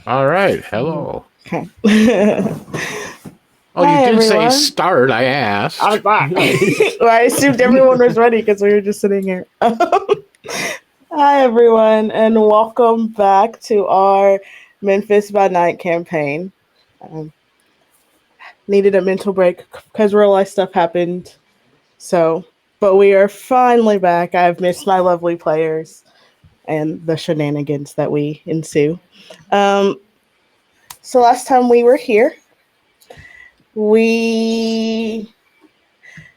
All right. Hello. Okay. Oh, Hi, you did say everyone. start. I I asked. was back. Well, I assumed everyone was ready because we were just sitting here. Hi, everyone, and welcome back to our Memphis by Night campaign. Um, Needed a mental break because real life stuff happened. So, but we are finally back. I've missed my lovely players and the shenanigans that we ensue. Um, so last time we were here, we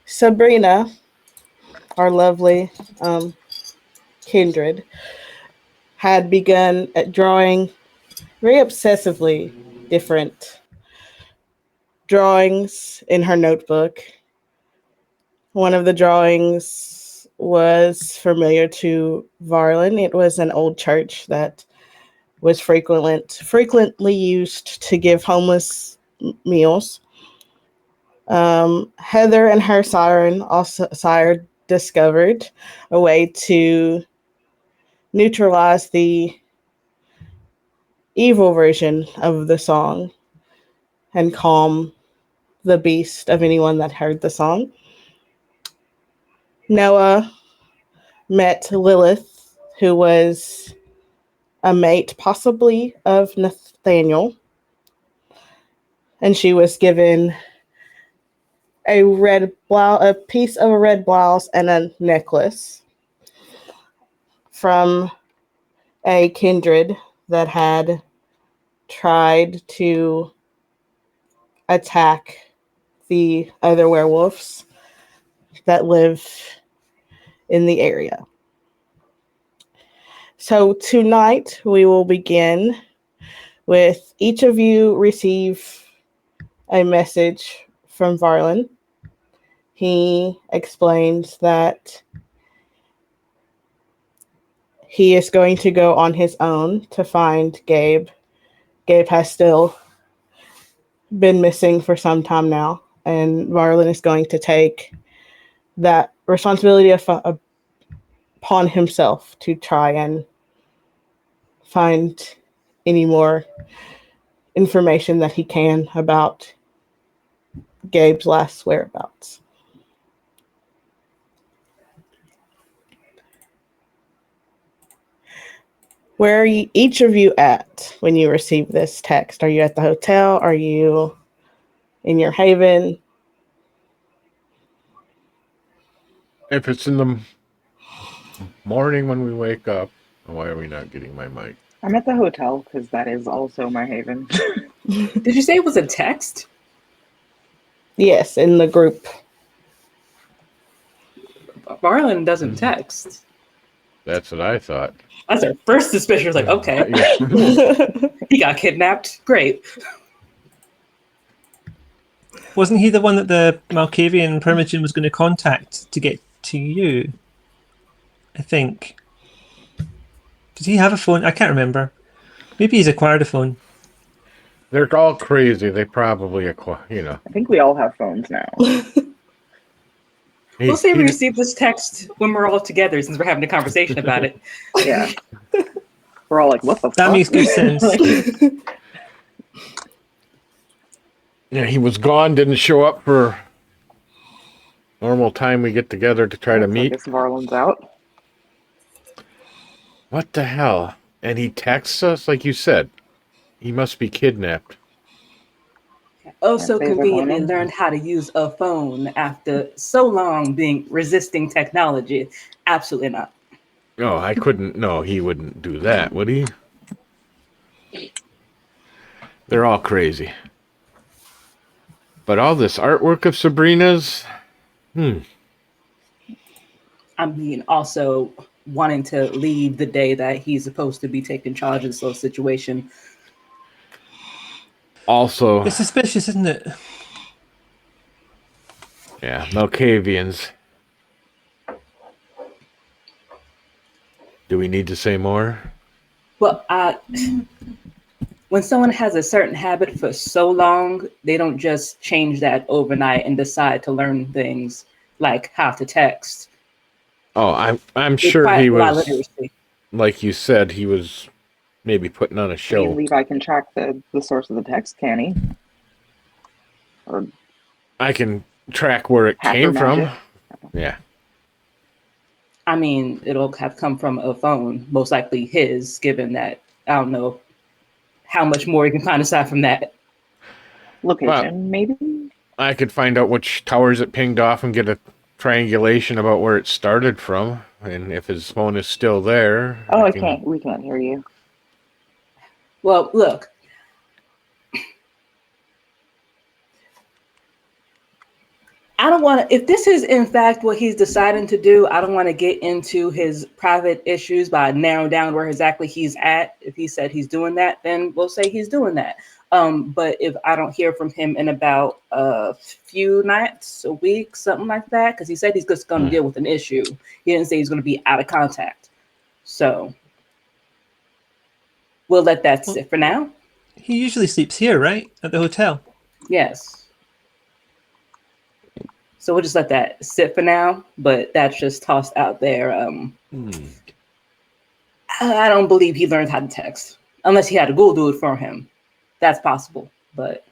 Sabrina, our lovely kindred, had begun at drawing very obsessively different drawings in her notebook. One of the drawings was familiar to Varlin. It was an old church that was frequently used to give homeless meals. Heather and her sire discovered a way to neutralize the evil version of the song and calm the beast of anyone that heard the song. Noah met Lilith, who was a mate possibly of Nathaniel, and she was given a piece of a red blouse and a necklace from a kindred that had tried to attack the other werewolves that live in the area. So tonight we will begin with each of you receive a message from Varlin. He explains that he is going to go on his own to find Gabe. Gabe has still been missing for some time now, and Varlin is going to take that responsibility upon himself to try and find any more information that he can about Gabe's last whereabouts. Where are each of you at when you receive this text? Are you at the hotel? Are you in your haven? If it's in the morning when we wake up, why are we not getting my mic? I'm at the hotel because that is also my haven. Did you say it was a text? Yes, in the group. Marlon doesn't text. That's what I thought. That's our first suspicion. It's like, okay, he got kidnapped. Great. Wasn't he the one that the Malkavian Primogen was going to contact to get to you? I think. Does he have a phone? I can't remember. Maybe he's acquired a phone. They're all crazy. They probably I think we all have phones now. We'll say we receive this text when we're all together, since we're having a conversation about it. Yeah. We're all like, what the fuck? That makes good sense. Yeah, he was gone, didn't show up for normal time we get together to try to meet. I guess Varlin's out. What the hell? And he texts us, like you said. He must be kidnapped. Oh, so conveniently learned how to use a phone after so long being resisting technology. Absolutely not. Oh, I couldn't. No, he wouldn't do that, would he? They're all crazy. But all this artwork of Sabrina's, I mean, also wanting to leave the day that he's supposed to be taking charge of this whole situation. Also, it's suspicious, isn't it? Yeah, Malkavians. Do we need to say more? Well, when someone has a certain habit for so long, they don't just change that overnight and decide to learn things like how to text. Oh, I'm sure he was, like you said, he was maybe putting on a I mean, show. Levi can track the source of the text, can he? Or I can track where it hacker came from. magic? Yeah. I mean, it'll have come from a phone, most likely his, given that I don't know how much more you can find aside from that. Location, maybe? I could find out which towers it pinged off and get a triangulation about where it started from, and if his phone is still there. Oh, we can't hear you. Well, look. I don't want to, if this is in fact what he's deciding to do, I don't want to get into his private issues by narrowing down where exactly he's at. If he said he's doing that, then we'll say he's doing that. But if I don't hear from him in about a few nights, a week, something like that, because he said he's just going to deal with an issue. He didn't say he's going to be out of contact. So we'll let that sit for now. He usually sleeps here, right? At the hotel. Yes. So we'll just let that sit for now, but that's just tossed out there. I don't believe he learned how to text, unless he had a Google do it for him. That's possible, but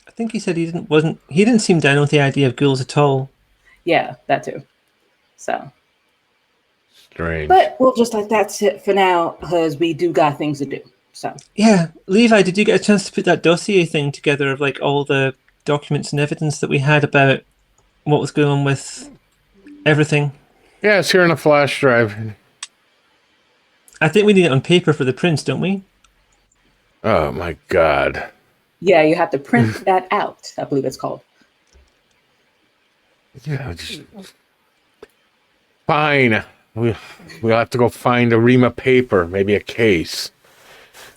I think he said he didn't seem down with the idea of ghouls at all. yeah, that too. So Strange. but we'll just let that sit for now because we do got things to do. So Yeah, Levi, did you get a chance to put that dossier thing together of like all the documents and evidence that we had about what was going on with everything? Yeah, it's here in a flash drive. I think we need it on paper for the prints, don't we? Oh my god. yeah, you have to print that out. I believe it's called. Yeah, fine. We'll have to go find a ream of paper, maybe a case.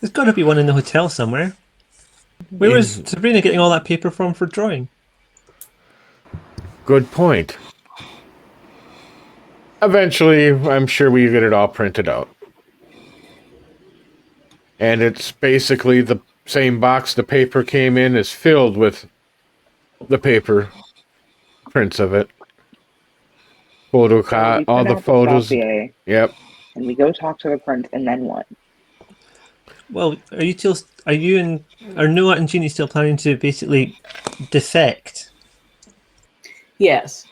There's got to be one in the hotel somewhere. Where was Sabrina getting all that paper from for drawing? Good point. Eventually, I'm sure we get it all printed out. And it's basically the same box the paper came in is filled with the paper prints of it. So we All print the out the photos. dossier, Yep. and we go talk to the print, and then what? Well, are Noah and Jeannie still planning to basically defect? Yes.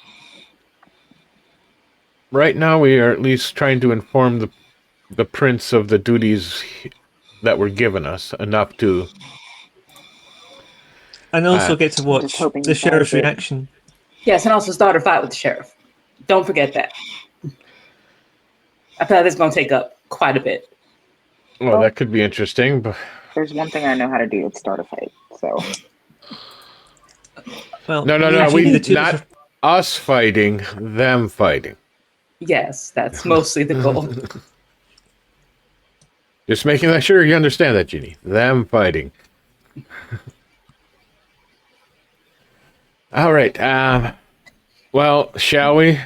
Right now, we are at least trying to inform the prince of the duties that were given us enough to. And also get to watch just hoping the he sheriff's does it. reaction. Yes, and also start a fight with the sheriff. Don't forget that. I feel like that's going to take up quite a bit. Well, that could be interesting, but There's one thing I know how to do: it's start a fight. So Well, no. Jeannie, We the two of us not us fighting, them fighting. Yes, that's mostly the goal. Just making sure you understand that, Jeannie. Them fighting. All right. Well, shall we?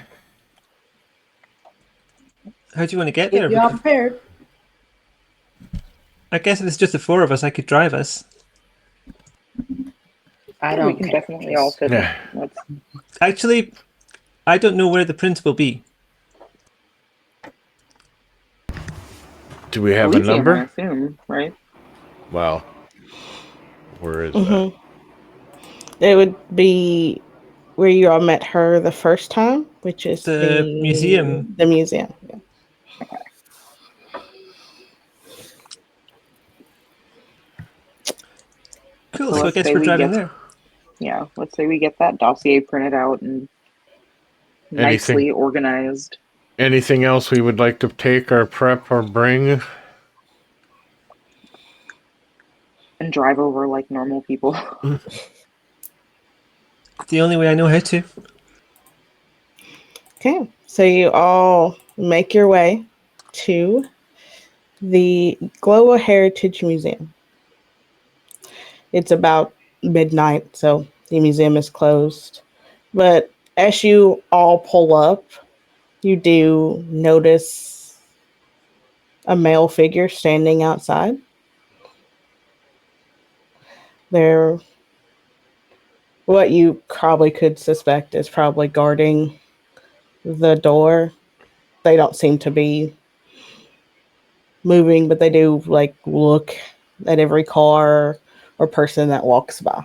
How do you want to get there? If you're all prepared. I guess if it's just the four of us, I could drive us. I we don't can care. definitely all fit. Yeah. Let's Actually, I don't know where the prints will be. Do we have a Elysium, I number? assume, right? Well, where is that? It would be where you all met her the first time, which is The museum. The museum. Yeah. Cool, So so I let's guess say we're we driving get- there. Yeah. Let's say we get that dossier printed out and nicely organized. Anything else we would like to take or prep or bring? And drive over like normal people. The only way I know how to. Okay, so you all make your way to the Global Heritage Museum. It's about midnight, so the museum is closed. But as you all pull up, you do notice a male figure standing outside. They're what you probably could suspect is probably guarding the door. They don't seem to be moving, but they do like look at every car or person that walks by.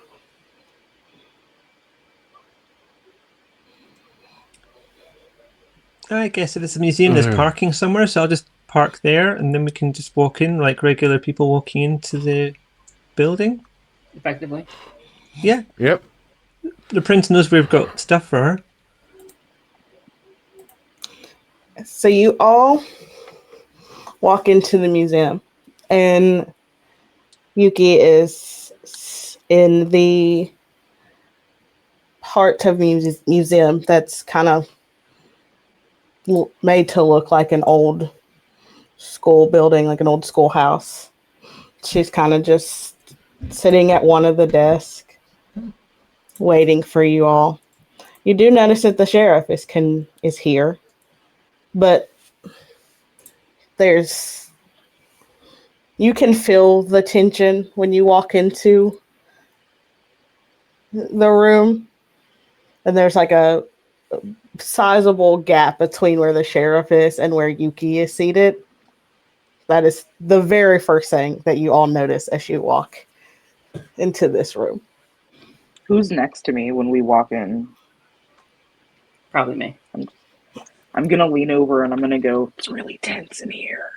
I guess if it's a museum, there's parking somewhere, so I'll just park there, and then we can just walk in like regular people walking into the building. Effectively. Yeah. Yep. The prince knows we've got stuff for her. So you all walk into the museum, and Yuki is in the part of museum that's kind of made to look like an old school building, like an old schoolhouse. She's kind of just sitting at one of the desks, waiting for you all. You do notice that the sheriff is here, but you can feel the tension when you walk into the room, and there's like a sizable gap between where the sheriff is and where Yuki is seated. That is the very first thing that you all notice as you walk into this room. Who's next to me when we walk in? Probably me. I'm going to lean over and I'm going to go, it's really tense in here.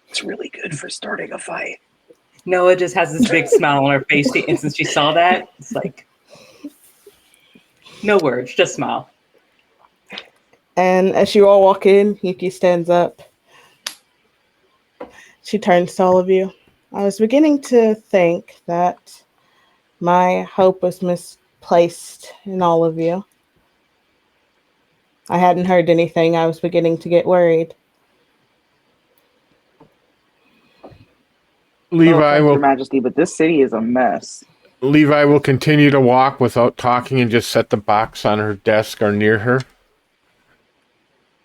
It's really good for starting a fight. Noah just has this big smile on her face the instant she saw that. It's like, no words, just smile. And as you all walk in, Yuki stands up. She turns to all of you. I was beginning to think that my hope was misplaced in all of you. I hadn't heard anything. I was beginning to get worried. Levi Your will Majesty, but this city is a mess. Levi will continue to walk without talking and just set the box on her desk or near her.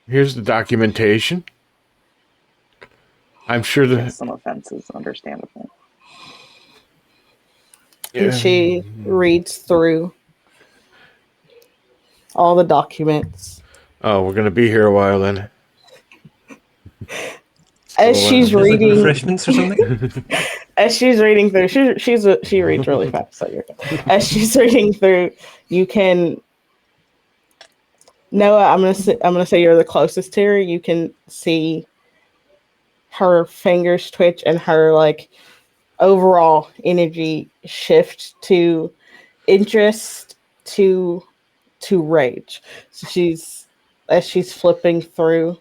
Here's the documentation. I'm sure Some offenses, understandable. And she reads through all the documents. Oh, we're gonna be here a while then. As she's reading, refreshments or something. As she's reading through, she reads really fast. So you're good. As she's reading through, you can. Noah, I'm gonna say you're the closest to her. You can see her fingers twitch and her like overall energy shift to interest to rage. So she's flipping through.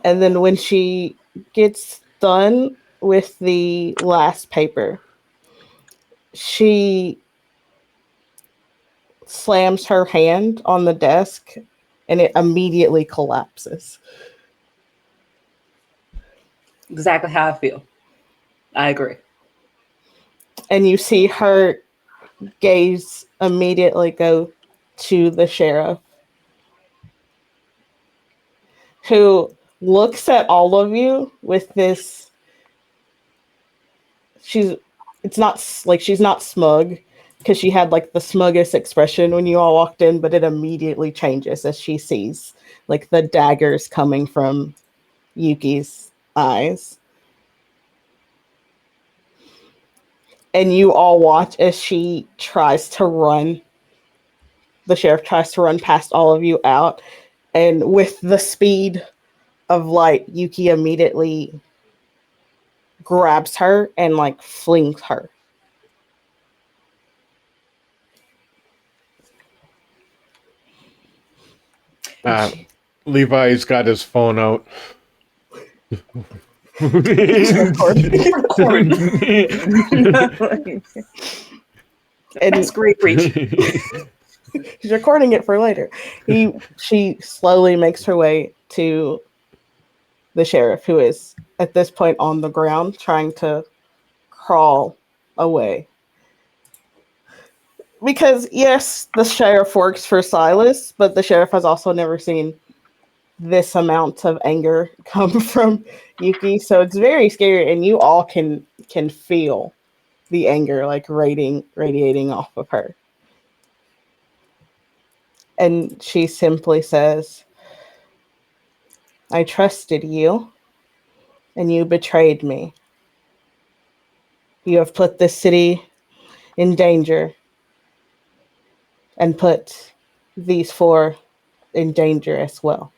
And then when she gets done with the last paper, she slams her hand on the desk and it immediately collapses. Exactly how I feel. I agree. And you see her gaze immediately go to the sheriff, who looks at all of you with this. She's not smug, because she had like the smuggest expression when you all walked in, but it immediately changes as she sees like the daggers coming from Yuki's eyes. And you all watch as she tries to run. The sheriff tries to run past all of you out. And with the speed of light, Yuki immediately grabs her and like flings her. Levi's got his phone out. He's recording. And That's great reach. he's recording it for later. She slowly makes her way to the sheriff, who is at this point on the ground trying to crawl away. Because yes, the sheriff works for Silas, but the sheriff has also never seen this amount of anger come from Yuki. So it's very scary, and you all can feel the anger like radiating off of her. And she simply says, I trusted you, and you betrayed me. You have put this city in danger and put these four in danger as well.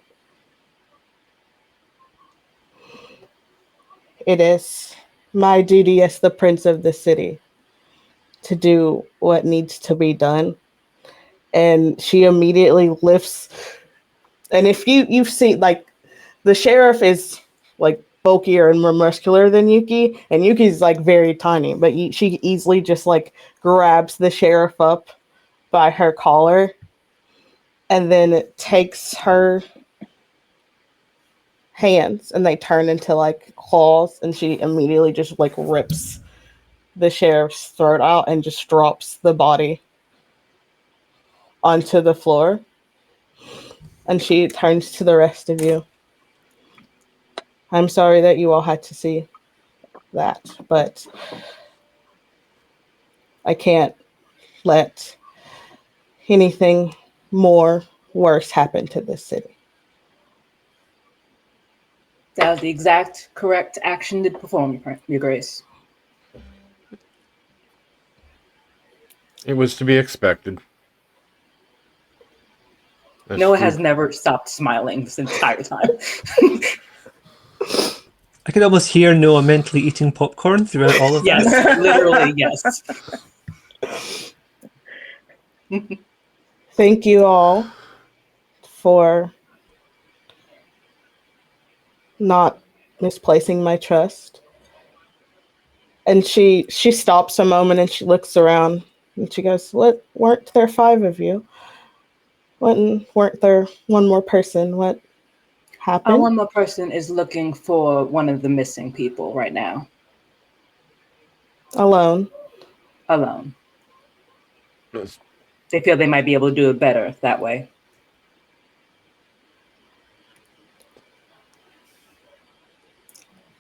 It is my duty as the prince of the city to do what needs to be done. And she immediately lifts. And if you've seen, like, the sheriff is like bulkier and more muscular than Yuki, and Yuki's like very tiny, but she easily just like grabs the sheriff up by her collar and then takes her hands and they turn into like claws, and she immediately just like rips the sheriff's throat out and just drops the body onto the floor. And she turns to the rest of you. I'm sorry that you all had to see that, but I can't let anything more worse happen to this city. That was the exact correct action to perform, Your Grace. It was to be expected. Noah has never stopped smiling this entire time. I could almost hear Noah mentally eating popcorn throughout all of Yes, that. literally, yes. Thank you all for not misplacing my trust. And she stops a moment and she looks around and she goes, "What, weren't there 5 of you? Weren't there one more person? What happened?" One more person is looking for one of the missing people right now. Alone. They feel they might be able to do it better that way.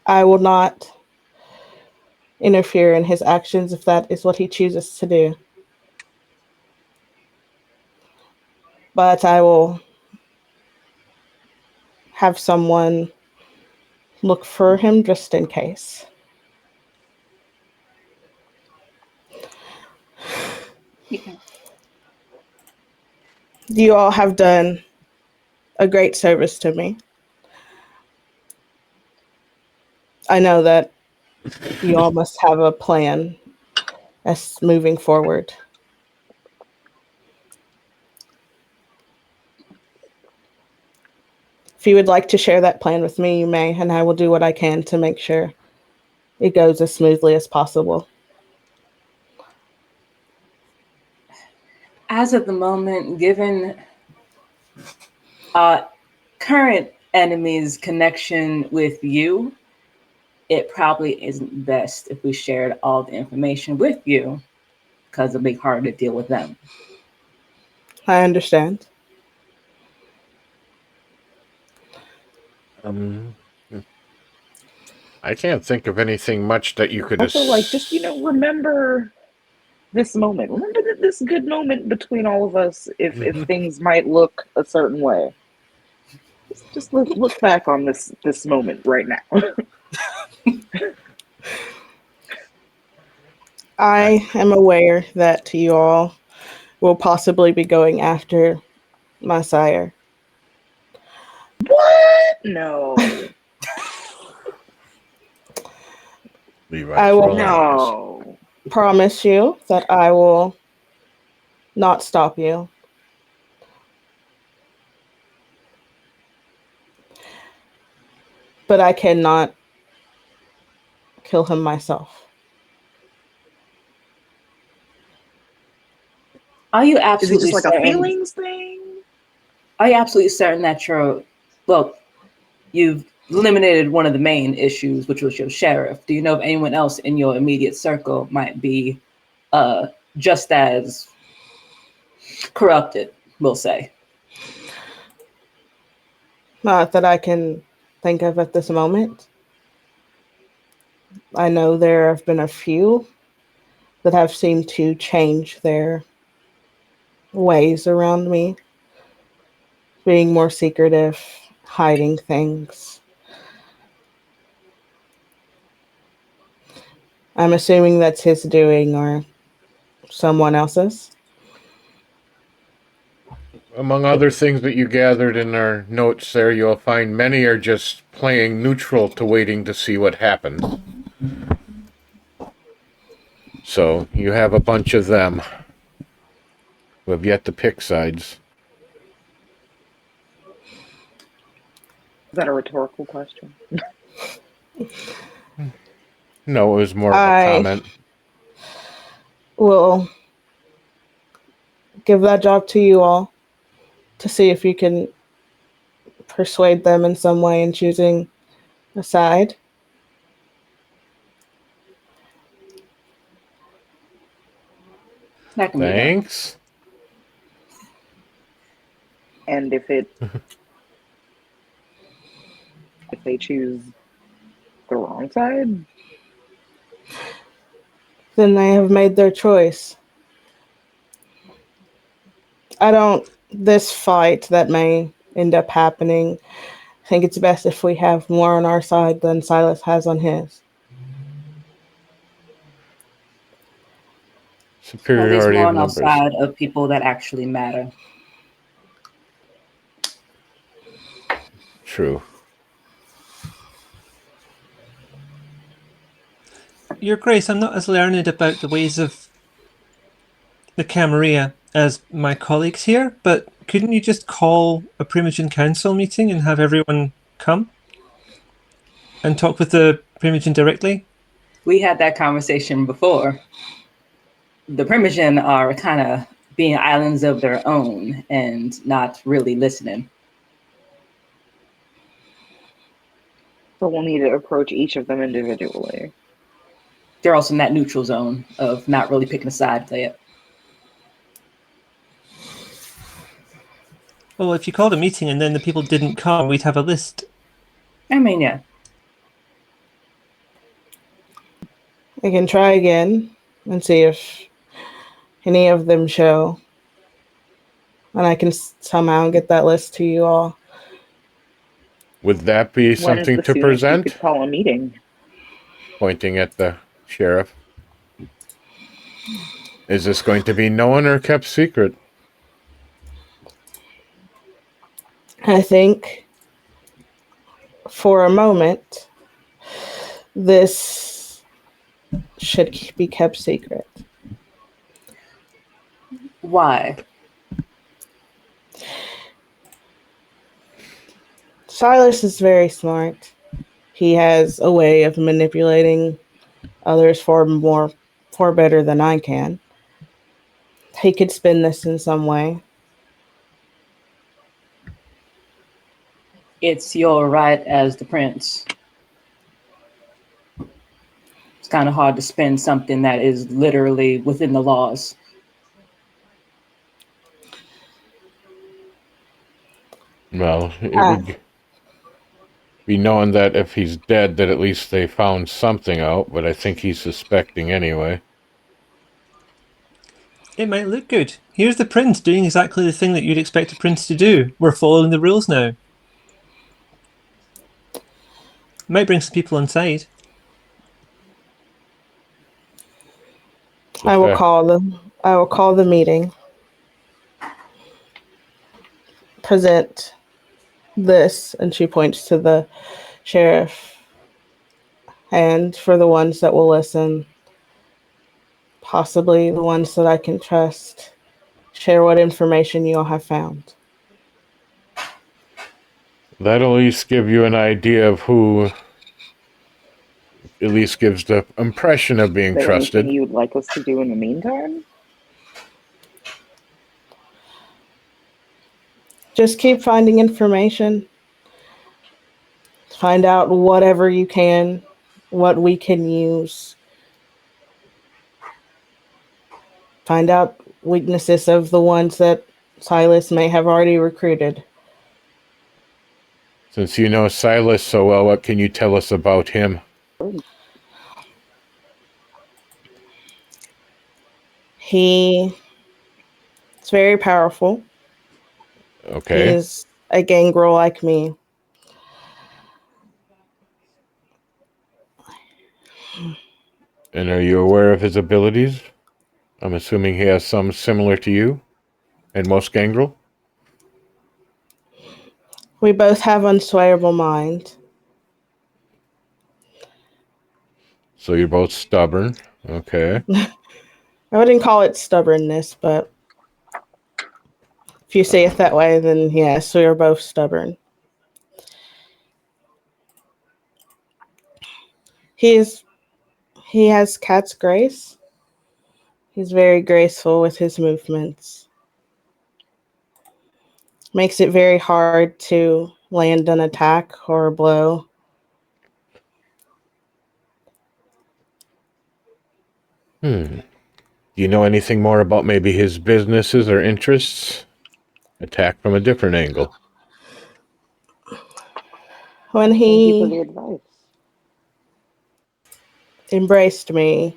I will not interfere in his actions if that is what he chooses to do. But I will have someone look for him just in case. Yeah. You all have done a great service to me. I know that you all must have a plan as moving forward. If you would like to share that plan with me, you may, and I will do what I can to make sure it goes as smoothly as possible. As of the moment, given current enemy's connection with you, it probably isn't best if we shared all the information with you because it'll be harder to deal with them. I understand. I can't think of anything much that you could. Also, like, just remember this moment. Remember this good moment between all of us. If things might look a certain way, just look back on this moment right now. I am aware that you all will possibly be going after my sire. What? No. I will No. promise you that I will not stop you. But I cannot kill him myself. Are you Is it absolutely just like certain? a feelings thing? Are you absolutely certain that you've eliminated one of the main issues, which was your sheriff? Do you know if anyone else in your immediate circle might be just as corrupted, we'll say? Not that I can think of at this moment. I know there have been a few that have seemed to change their ways around me, being more secretive hiding things. I'm assuming that's his doing or someone else's. Among other things that you gathered in our notes there, you'll find many are just playing neutral to waiting to see what happens. So you have a bunch of them who have yet to pick sides. Is that a rhetorical question? No, it was more of a I comment. will give that job to you all to see if you can persuade them in some way in choosing a side. That can be done. Thanks. And if they choose the wrong side, Then they have made their choice. This fight that may end up happening, I think it's best if we have more on our side than Silas has on his. At least Superiority more of on our numbers. side of people that actually matter. True. Your Grace, I'm not as learned about the ways of the Camarilla as my colleagues here, but couldn't you just call a Primogen Council meeting and have everyone come and talk with the Primogen directly? We had that conversation before. The Primogen are kind of being islands of their own and not really listening. so we'll need to approach each of them individually. They're also in that neutral zone of not really picking a side yet. Well, if you called a meeting and then the people didn't come, we'd have a list. I mean, yeah. We can try again and see if any of them show. And I can somehow get that list to you all. Would that be When is something the to soonest you present? could call a meeting? Pointing at the sheriff. Is this going to be known or kept secret? I think for a moment, this should be kept secret. Why? Silas is very smart. He has a way of manipulating others far better than I can. He could spin this in some way. It's your right as the prince. It's kind of hard to spin something that is literally within the laws. Well, it would be known that if he's dead, that at least they found something out, but I think he's suspecting anyway. It might look good. Here's the prince doing exactly the thing that you'd expect a prince to do. We're following the rules now. Might bring some people inside. I will call the meeting. Present this, and she points to the sheriff. And for the ones that will listen, possibly the ones that I can trust, share what information you all have found. That'll at least give you an idea of who at least gives the impression of being Is there trusted. anything you would like us to do in the meantime? Just keep finding information. Find out whatever you can, what we can use. Find out weaknesses of the ones that Silas may have already recruited. Since you know Silas so well, what can you tell us about him? He is very powerful. Okay. He is a gangrel like me. And are you aware of his abilities? I'm assuming he has some similar to you and most gangrel. We both have unswayable mind. So you're both stubborn. Okay. I wouldn't call it stubbornness, but if you say it that way, then yes, we are both stubborn. He has cat's grace. He's very graceful with his movements. Makes it very hard to land an attack or a blow. Do you know anything more about maybe his businesses or interests? Attack from a different angle. When Thank you for the he advice. embraced me,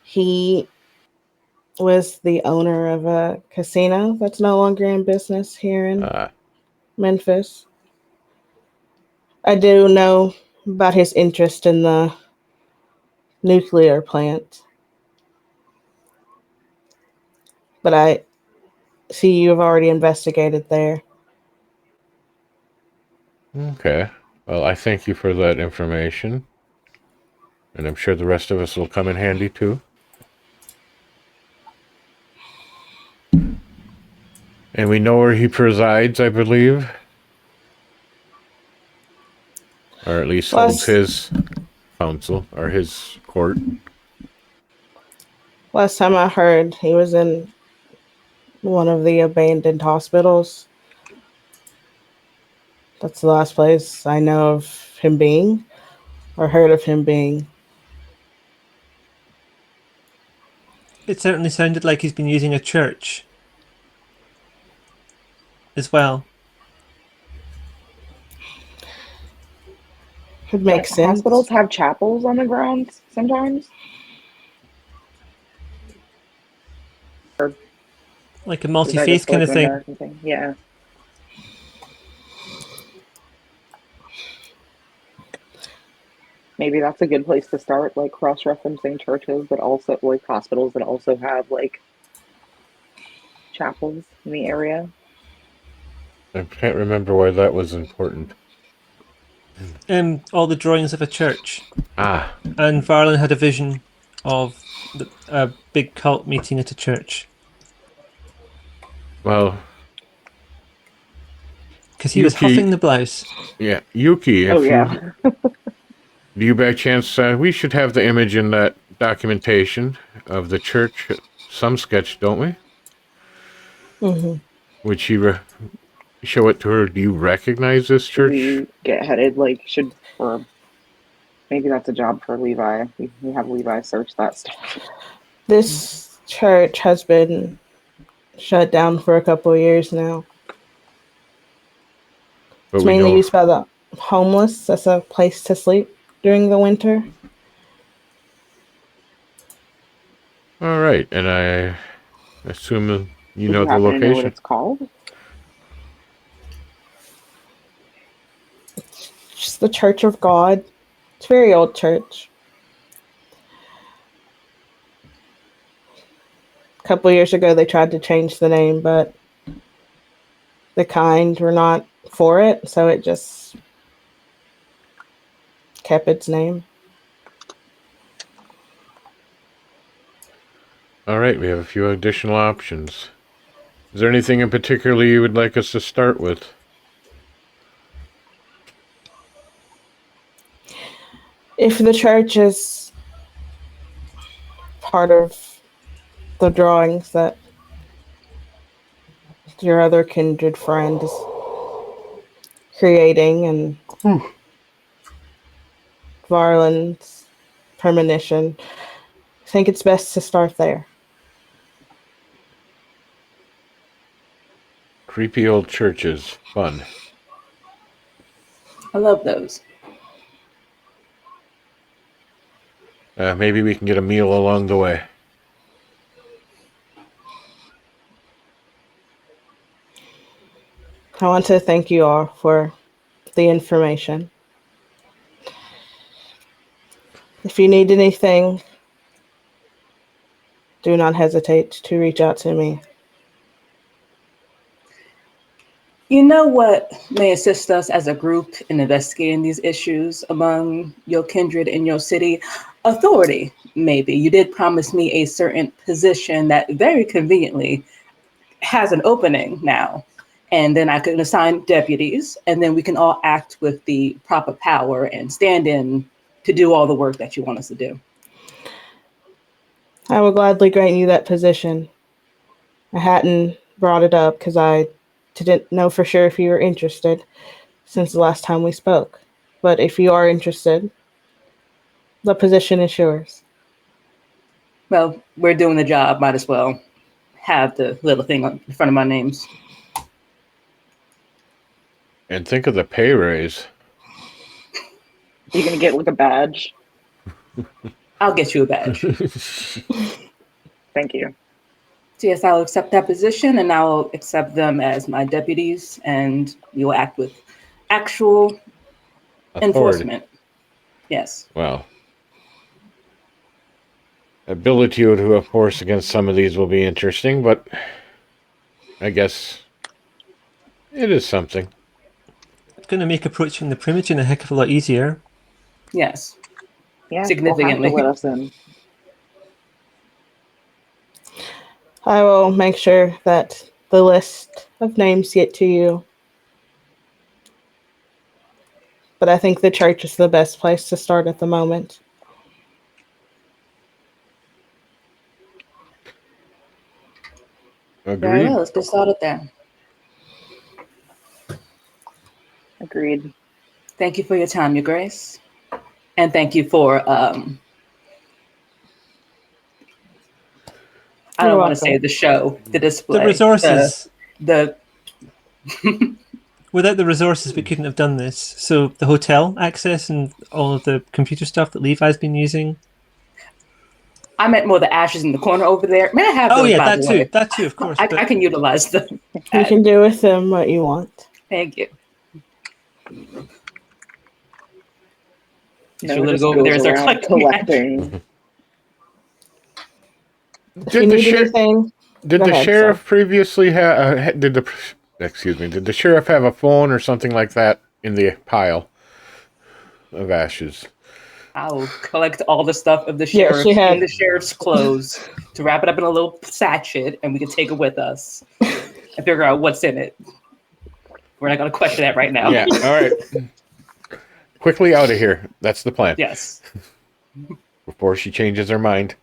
he was the owner of a casino that's no longer in business here in Memphis. I do know about his interest in the nuclear plant, but I see you've already investigated there. Okay. Well, I thank you for that information. And I'm sure the rest of us will come in handy too. And we know where he presides, I believe. Or at least holds his council or his court. Last time I heard, he was in one of the abandoned hospitals. That's the last place I know of him being or heard of him being. It certainly sounded like he's been using a church as well. It makes sense. Hospitals have chapels on the ground sometimes. Like a multi-faith kind of thing. American thing. Yeah. Maybe that's a good place to start, like cross-referencing churches, but also like hospitals that also have like chapels in the area. I can't remember why that was important. All the drawings of a church. Ah. And Varlin had a vision of a big cult meeting at a church. Well, because he was huffing the blouse. Yeah, Yuki. Do you by chance? We should have the image in that documentation of the church. Some sketch, don't we? Mm-hmm. Would she show it to her? Do you recognize this church? We get headed or maybe that's a job for Levi. We have Levi search that stuff. This church has been shut down for a couple of years now. But it's mainly used by the homeless as a place to sleep during the winter. All right, and I assume you know the location. Know what it's called? It's just the Church of God. It's a very old church. A couple of years ago, they tried to change the name, but the kind were not for it, so it just kept its name. All right, we have a few additional options. Is there anything in particular you would like us to start with? If the church is part of the drawings that your other kindred friend is creating and Varlin's premonition, I think it's best to start there. Creepy old churches. Fun. I love those. Maybe we can get a meal along the way. I want to thank you all for the information. If you need anything, do not hesitate to reach out to me. You know what may assist us as a group in investigating these issues among your kindred in your city? Authority, maybe. You did promise me a certain position that very conveniently has an opening now. And then I can assign deputies, and then we can all act with the proper power and stand in to do all the work that you want us to do. I will gladly grant you that position. I hadn't brought it up because I didn't know for sure if you were interested since the last time we spoke. But if you are interested, the position is yours. Well, we're doing the job. Might as well have the little thing in front of my names. And think of the pay raise. You're gonna get like a badge. I'll get you a badge. Thank you. So yes, I'll accept that position, and I'll accept them as my deputies, and we will act with actual Authority. enforcement. Yes. Well, ability to enforce against some of these will be interesting, but I guess it is something. It's going to make approaching the Primogen a heck of a lot easier. Yes. Yeah, Significantly. they'll have to let us in. I will make sure that the list of names get to you. But I think the church is the best place to start at the moment. Very Agreed. well. Let's get started there. Agreed. Thank you for your time, Your Grace, and thank you for I don't want to say the show, the display, The resources. the Without the resources, we couldn't have done this. So the hotel access and all of the computer stuff that Levi's been using. I meant more the ashes in the corner over there. May I have those, by the way? That too, of course. I but can utilize them. You can do with them what you want. Thank you. No, Your it little just go over there goes as they're around collecting. If you need anything, Did go the ahead, sheriff sir. previously have? Did the sheriff have a phone or something like that in the pile of ashes? I'll collect all the stuff of the Yeah, sheriff she had- in the sheriff's clothes to wrap it up in a little sachet, and we can take it with us and figure out what's in it. We're not going to question that right now. Yeah. All right. Quickly out of here. That's the plan. Yes. Before she changes her mind.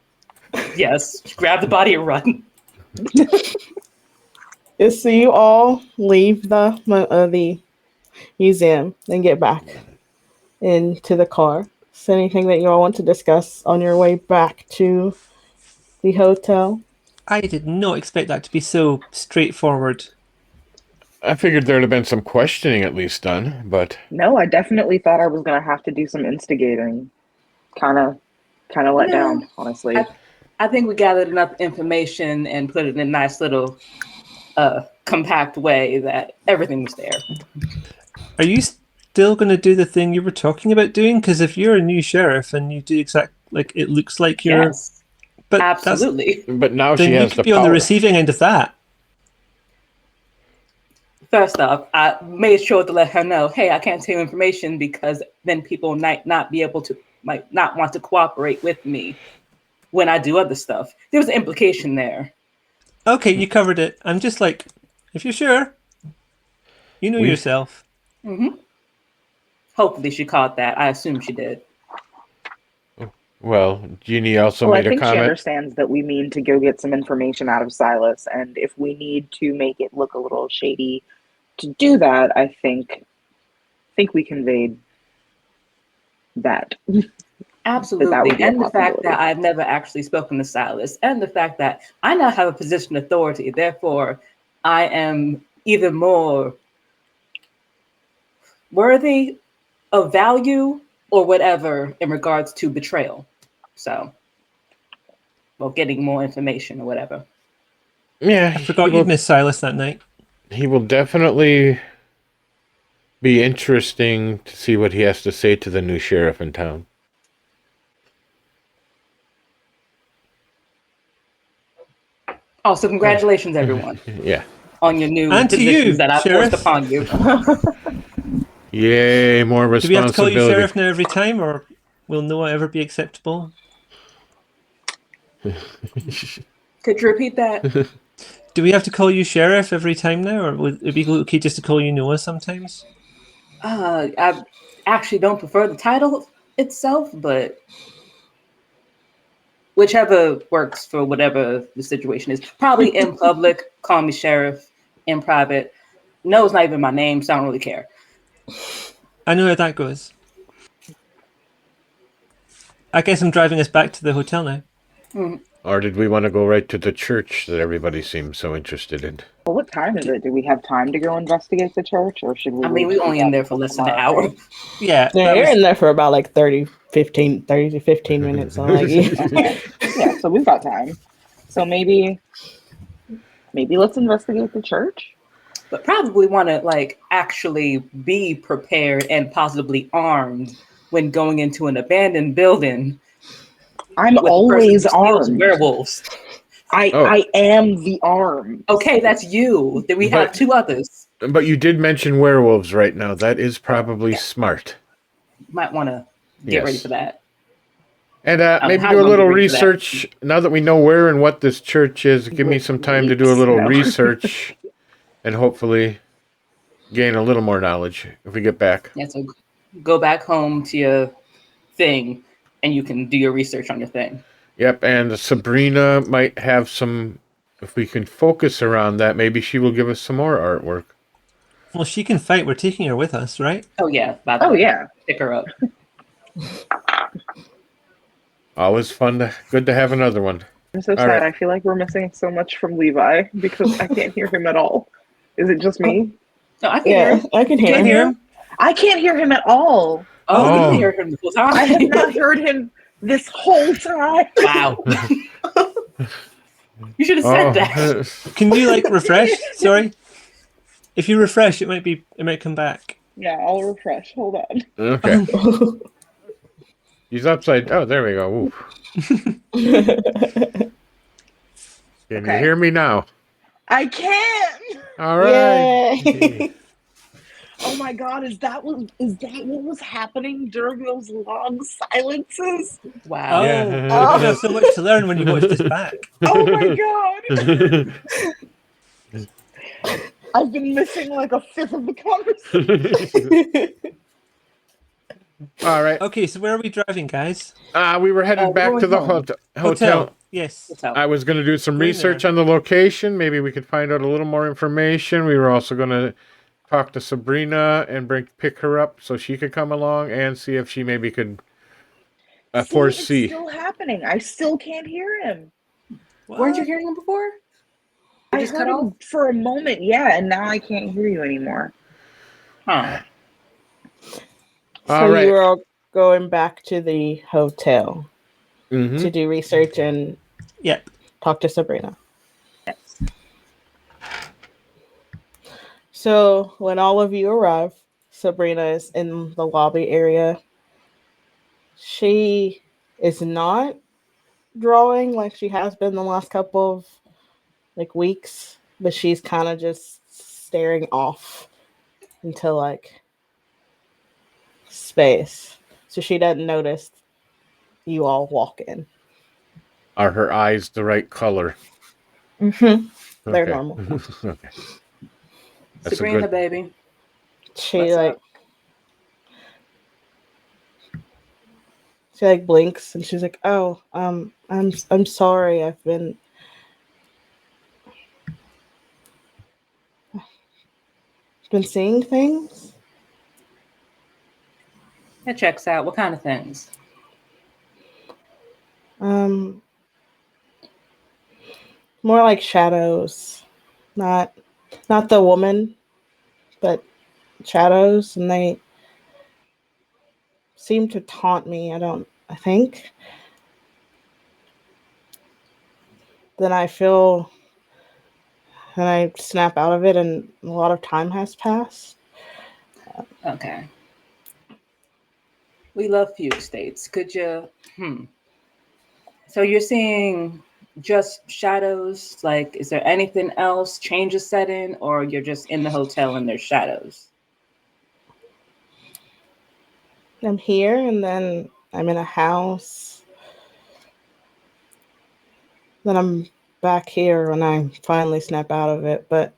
Yes. Grab the body and run. So you all leave the museum and get back into the car. Is there anything that you all want to discuss on your way back to the hotel? I did not expect that to be so straightforward. I figured there'd have been some questioning at least done, but No, I definitely thought I was gonna have to do some instigating. Kind of let No. down, honestly. I think we gathered enough information and put it in a nice little compact way that everything was there. Are you still going to do the thing you were talking about doing? Because if you're a new sheriff and you do it looks like you're. Yes. But Absolutely. but now Then she you has could the be on the power. receiving end of that. First off, I made sure to let her know, hey, I can't tell you information because then people might not want to cooperate with me when I do other stuff. There was an implication there. Okay, you covered it. I'm just like, if you're sure, you know yourself. Mm-hmm. Hopefully she caught that. I assume she did. Well, Jeannie also Well, I made a think she comment. understands that we mean to go get some information out of Silas, and if we need to make it look a little shady to do that, I think we conveyed that. Absolutely. That would be a And the fact possibility. that I've never actually spoken to Silas, and the fact that I now have a position of authority. Therefore, I am even more worthy of value or whatever in regards to betrayal. So, well, getting more information or whatever. Yeah, I forgot you'd missed Silas that night. he will definitely be interesting to see what he has to say to the new sheriff in town. Oh, so congratulations, everyone, Yeah. on your new And to positions you, that I Sheriff. forced upon you. Yay, more Do we have to call you responsibility. Sheriff now every time, or will Noah ever be acceptable? Could you repeat that? Do we have to call you Sheriff every time now, or would it be okay just to call you Noah sometimes? I actually don't prefer the title itself, but whichever works for whatever the situation is. Probably in public, call me Sheriff. In private, no, it's not even my name, so I don't really care. I know how that goes. I guess I'm driving us back to the hotel now. Or did we want to go right to the church that everybody seems so interested in? Well, what time is it? Do we have time to go investigate the church, or should we? I mean, we only in there for less than an hour. Yeah, Yeah, that you're was- in there for about like 30 to 15 minutes. So like, Okay. Yeah, so we've got time. So maybe let's investigate the church. But probably want to like actually be prepared and possibly armed when going into an abandoned building. I'm with the person always who steals armed. werewolves. I am the arm. Okay, that's you. Then we have But- two others. But you did mention werewolves right now. That is probably smart. Might want to get Yes. ready for that. And maybe how do a long little do we wait for that? research. Now that we know where and what this church is, give me some time to do a little No. research and hopefully gain a little more knowledge if we get back. Yeah, so go back home to your thing, and you can do your research on your thing. Yep, and Sabrina might have some. If we can focus around that, maybe she will give us some more artwork. well, she can fight. We're taking her with us, right? Oh yeah, by the Oh way, yeah. pick her up. Always fun. Good to have another one. I'm so All sad. right. I feel like we're missing so much from Levi because I can't hear him at all. Is it just me? No, I can hear yeah, him. I can You hear can him. hear him. I can't hear him at all. Oh, you Oh. can hear him the whole time. I have not heard him this whole time. Wow. You should have said that. Oh, Can you like refresh? Sorry. If you refresh, it might come back. Yeah, I'll refresh. Hold on. okay. He's upside. Oh, there we go. Ooh. Can you Okay. hear me now? I can't. All right. Yay. Oh my god, is that what was happening during those long silences? Oh, Wow. Yeah. you have so much to learn when you watch this back. Oh my god. I've been missing like a fifth of the conversation. All right. Okay, so where are we driving, guys? We were headed we're back going to the home. hotel. Yes. I was going to do some Going research there. on the location. Maybe we could find out a little more information. We were also going to talk to Sabrina and pick her up so she could come along and see if she maybe could foresee. It's still happening. I still can't hear him. Weren't you hearing him before? I just heard cut him for a moment, yeah, and now I can't hear you anymore. Huh. So All right. you were all going back to the hotel Mhm. to do research and Yep. talk to Sabrina. Yes. So when all of you arrive, Sabrina is in the lobby area. She is not drawing like she has been the last couple of like weeks, but she's kind of just staring off into like space. So she doesn't notice you all walk in. Are her eyes the right color? Mm-hmm. They're Okay. normal. Okay. That's a Sabrina, good. baby. She What's like up? she like blinks and she's like, "Oh, I'm sorry. I've been seeing things." That checks out. What kind of things? More like shadows, not the woman, but shadows, and they seem to taunt me. I think. Then I feel, and I snap out of it, and a lot of time has passed. Okay. We love fugue states. Could you? So you're seeing just shadows? Like, is there anything else? Changes set in, or you're just in the hotel and there's shadows? I'm here, and then I'm in a house. Then I'm back here when I finally snap out of it, but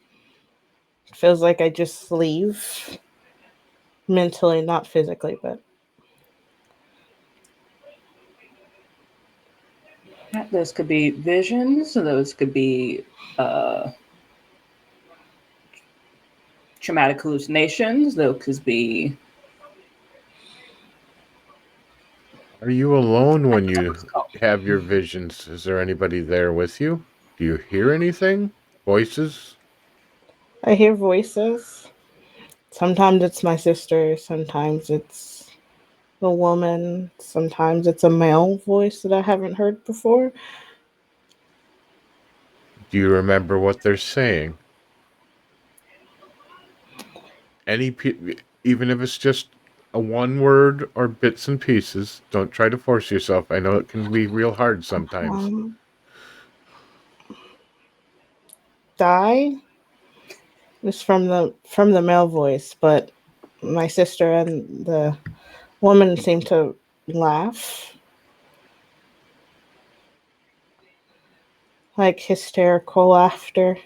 it feels like I just leave mentally, not physically, but Those could be visions. Those could be traumatic hallucinations. Those could be. Are you alone when you What's it called? have your visions? Is there anybody there with you? Do you hear anything? Voices? I hear voices. Sometimes it's my sister, sometimes it's a woman, sometimes it's a male voice that I haven't heard before. Do you remember what they're saying? Even if it's just a one word or bits and pieces, don't try to force yourself. I know it can be real hard sometimes. Um, Die is from the male voice, but my sister and the woman seem to laugh, like hysterical laughter.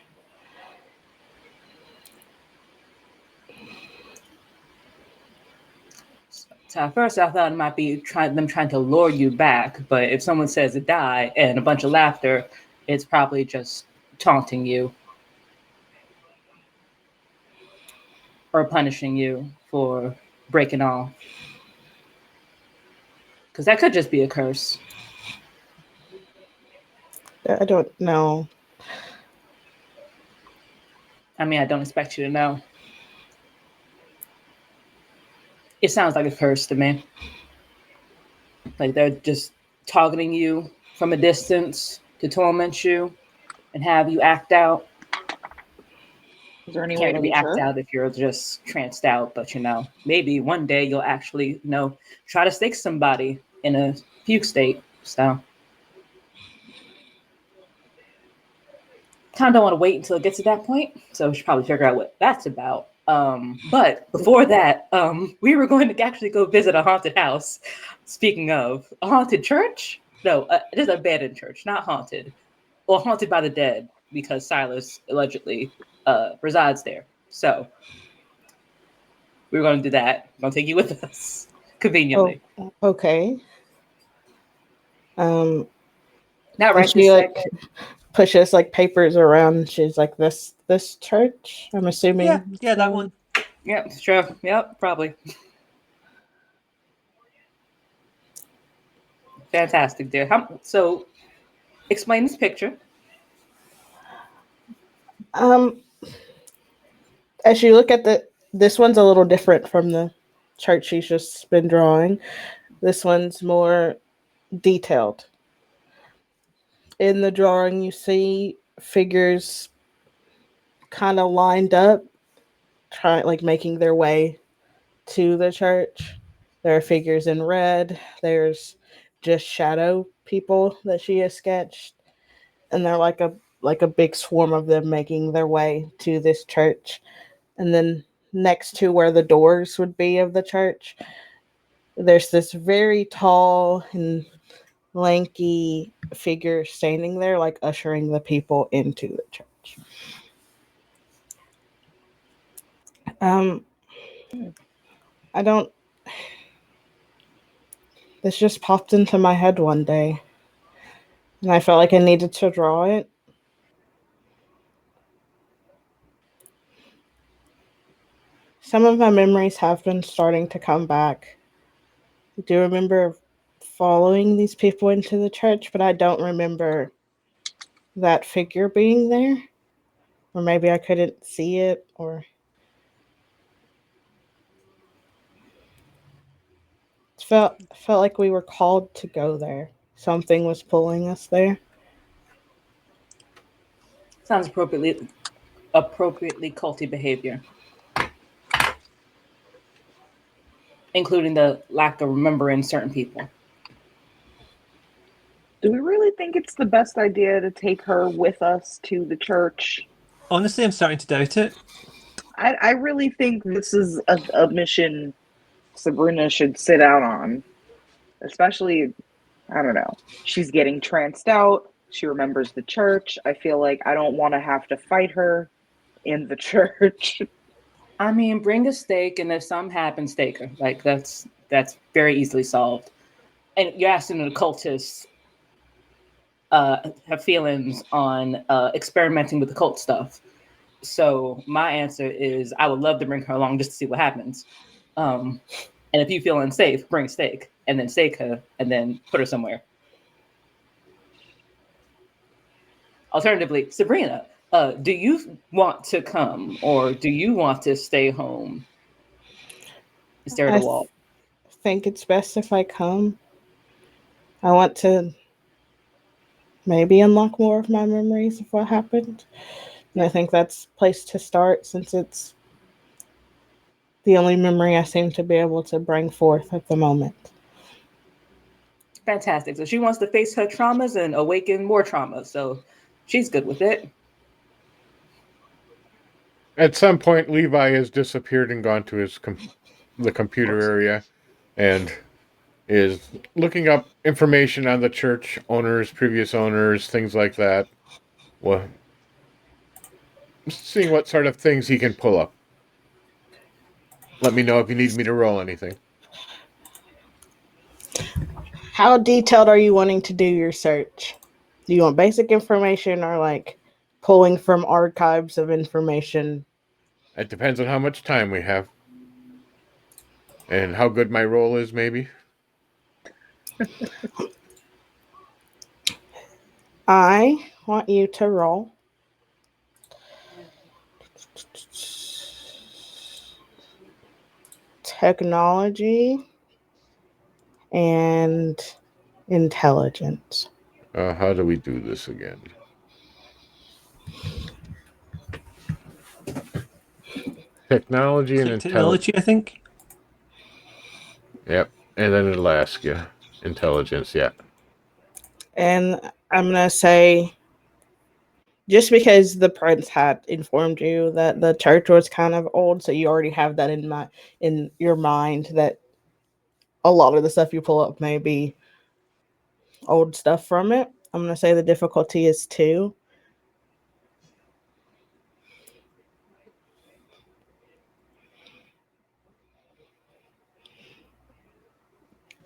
So at first I thought it might be them trying to lure you back, but if someone says die and a bunch of laughter, it's probably just taunting you or punishing you for breaking off. Because that could just be a curse. I don't know. I mean, I don't expect you to know. It sounds like a curse to me. Like they're just targeting you from a distance to torment you and have you act out. Is there any way Can't to really be act sure? out if you're just tranced out, but maybe one day you'll actually, try to stake somebody in a fugue state. So kind of don't want to wait until it gets to that point. So we should probably figure out what that's about. But before that, we were going to actually go visit a haunted house. Speaking of a haunted church, no, it is an abandoned church, not haunted, or haunted by the dead because Silas allegedly resides there. So we were going to do that. I'm going to take you with us Oh, conveniently. okay. Not And right she this like second. pushes like papers around. And she's like, this church. I'm Yeah, assuming. yeah, that one. Yep, sure. Yep, probably. Fantastic, dear. So explain this picture. Um, as you look at this one's a little different from the chart she's just been drawing. This one's more detailed. In the drawing, you see figures kind of lined up, trying like making their way to the church. There are figures in red. There's just shadow people that she has sketched, and they're like a big swarm of them making their way to this church. And then next to where the doors would be of the church, there's this very tall and lanky figure standing there, like ushering the people into the church. Um, I don't. This just popped into my head one day, and I felt like I needed to draw it. Some of my memories have been starting to come back. I do remember following these people into the church, but I don't remember that figure being there. Or maybe I couldn't see it, or it felt like we were called to go there. Something was pulling us there. Sounds appropriately culty behavior, including the lack of remembering certain people. Do we really think it's the best idea to take her with us to the church? Honestly, I'm starting to doubt it. I really think this is a mission Sabrina should sit out on. Especially, I don't know. She's getting tranced out. She remembers the church. I feel like I don't want to have to fight her in the church. I mean, bring a steak, and if something happens, stake her. Like that's very easily solved. And you're asking an occultist have feelings on experimenting with the cult stuff. So my answer is I would love to bring her along just to see what happens. And if you feel unsafe, bring a steak and then stake her and then put her somewhere. Alternatively, Sabrina, do you want to come or do you want to stay home and stare at I a wall? think it's best if I come. I want to maybe unlock more of my memories of what happened. And I think that's a place to start since it's the only memory I seem to be able to bring forth at the moment. Fantastic. So she wants to face her traumas and awaken more trauma. So she's good with it. At some point, Levi has disappeared and gone to the computer area, and is looking up information on the church owners, previous owners, things like that. Well, seeing what sort of things he can pull up. Let me know if you need me to roll anything. How detailed are you wanting to do your search? Do you want basic information or like pulling from archives of information? It depends on how much time we have. And how good my roll is, maybe. I want you to roll technology and intelligence. How do we do this again? Technology and intelligence. Technology, I think. Yep. And then it'll ask you. Intelligence, yeah. And I'm going to say, just because the prince had informed you that the church was kind of old, so you already have that in your mind that a lot of the stuff you pull up may be old stuff from it. I'm going to say the difficulty is 2.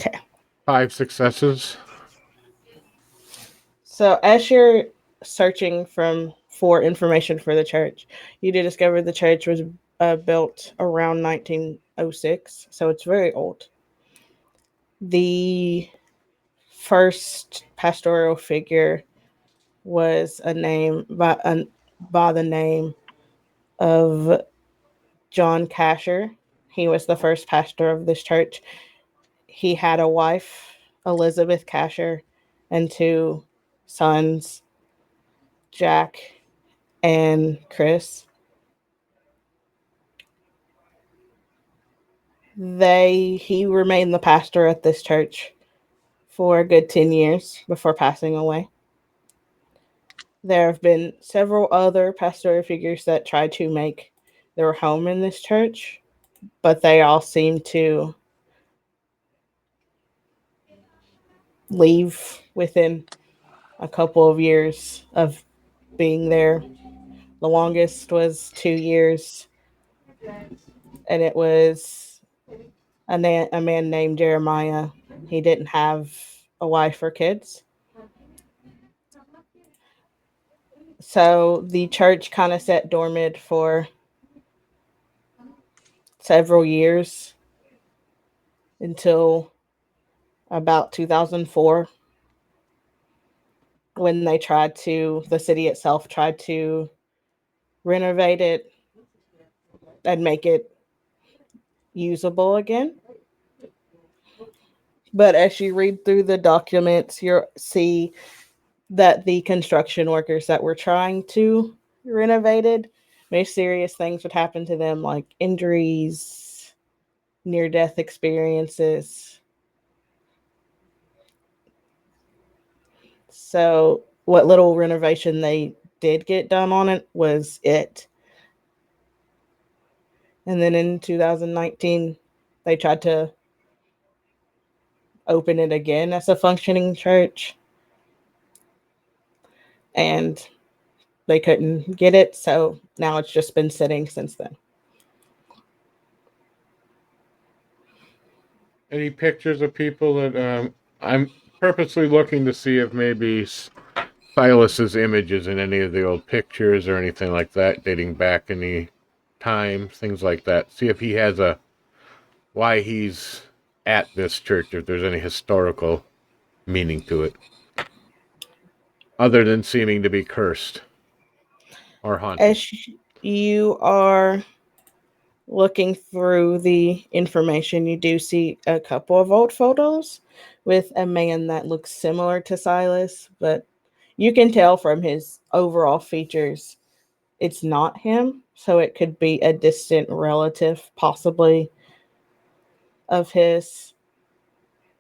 Okay. 5 successes. So as you're searching for information for the church, you do discover the church was built around 1906, so it's very old. The first pastoral figure was a name by the name of John Casher. He was the first pastor of this church. He had a wife, Elizabeth Casher, and 2 sons, Jack and Chris. He remained the pastor at this church for a good 10 years before passing away. There have been several other pastoral figures that tried to make their home in this church, but they all seem to leave within a couple of years of being there. The longest was 2 years, and it was a man named Jeremiah. He didn't have a wife or kids. So the church kind of sat dormant for several years until about 2004, when the city itself tried to renovate it and make it usable again. But as you read through the documents, you'll see that the construction workers that were trying to renovate it, very serious things would happen to them, like injuries, near-death experiences. So what little renovation they did get done on it was it. And then in 2019, they tried to open it again as a functioning church. And they couldn't get it, so now it's just been sitting since then. Any pictures of people that I'm purposely looking to see if maybe Silas's images in any of the old pictures or anything like that, dating back any time, things like that. See if he has why he's at this church, if there's any historical meaning to it, other than seeming to be cursed or haunted. As you are looking through the information, you do see a couple of old photos with a man that looks similar to Silas, but you can tell from his overall features it's not him, so it could be a distant relative, possibly, of his.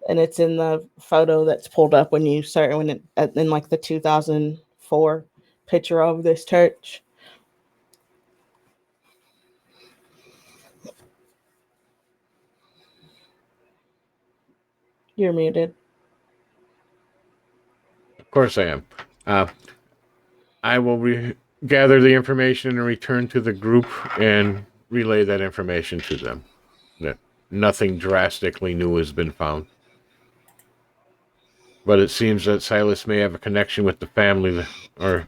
And it's in the photo that's pulled up when you start in like the 2004 picture of this church. You're muted. Of course I am. I will gather the information and return to the group and relay that information to them. That nothing drastically new has been found. But it seems that Silas may have a connection with the family that, or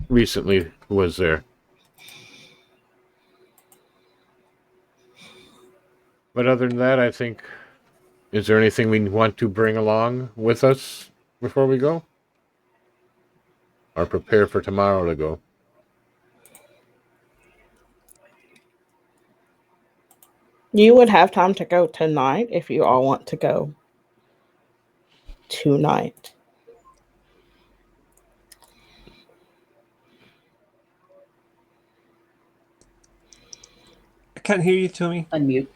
recently was there. But other than that, I think, is there anything we want to bring along with us before we go? Or prepare for tomorrow to go? You would have time to go tonight if you all want to go tonight. I can't hear you, Tomie. Unmute.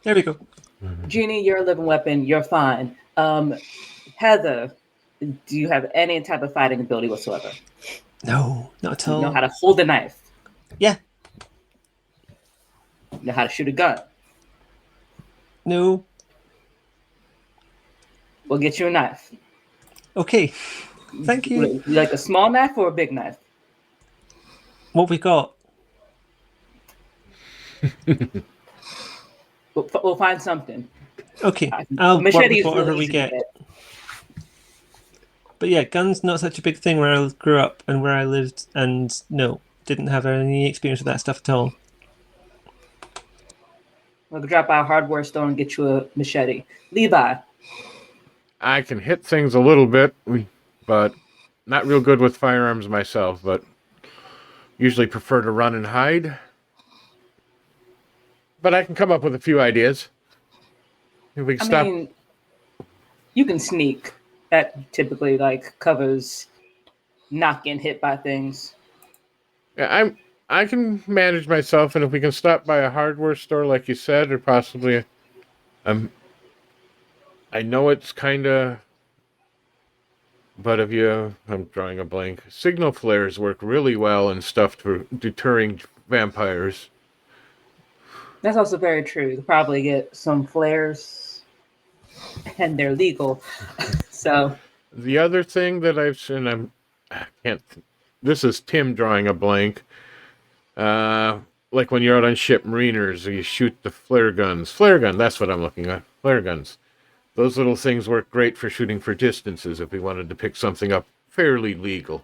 There we go. Jeannie, you're a living weapon. You're fine. Heather, do you have any type of fighting ability whatsoever? No, not at You all. know how to hold a knife? Yeah. You know how to shoot a gun? No. We'll get you a knife. Okay. Thank you. You like a small knife or a big knife? What we got? We'll find something. Okay. I'll work Machete with is whatever really we easy to get. get. But yeah, guns not such a big thing where I grew up and where I lived, and no, didn't have any experience with that stuff at all. We'll drop by a hardware store and get you a machete. Levi. I can hit things a little bit, but not real good with firearms myself, but usually prefer to run and hide. But I can come up with a few ideas. If we can stop. mean, you can sneak. That typically covers not getting hit by things. Yeah, I can manage myself, and if we can stop by a hardware store, like you said, or possibly, I know it's kind of, but I'm drawing a blank. Signal flares work really well and stuff for deterring vampires. That's also very true. You probably get some flares, and they're legal. So The other thing that I've seen, I can't. This is Tim drawing a blank. Like when you're out on ship mariners, you shoot the flare guns. Flare gun, that's what I'm looking at. Flare guns. Those little things work great for shooting for distances if we wanted to pick something up fairly legal.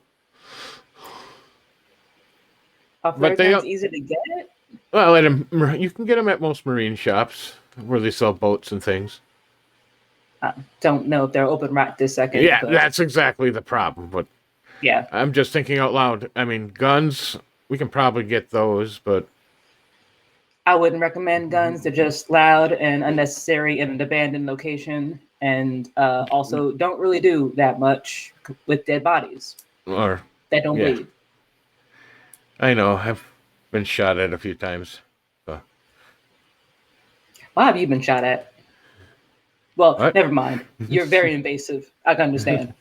are flare guns easy to get? Well, you can get them at most marine shops where they sell boats and things. I don't know if they're open right this second. Yeah, but that's exactly the problem. But yeah, I'm just thinking out loud. I mean, guns, we can probably get those, but I wouldn't recommend guns. They're just loud and unnecessary in an abandoned location, and also don't really do that much with dead bodies or that don't yeah. bleed. I know, I've been shot at a few times. So. Why have you been shot at? Well, What? never mind. You're very invasive. I can understand.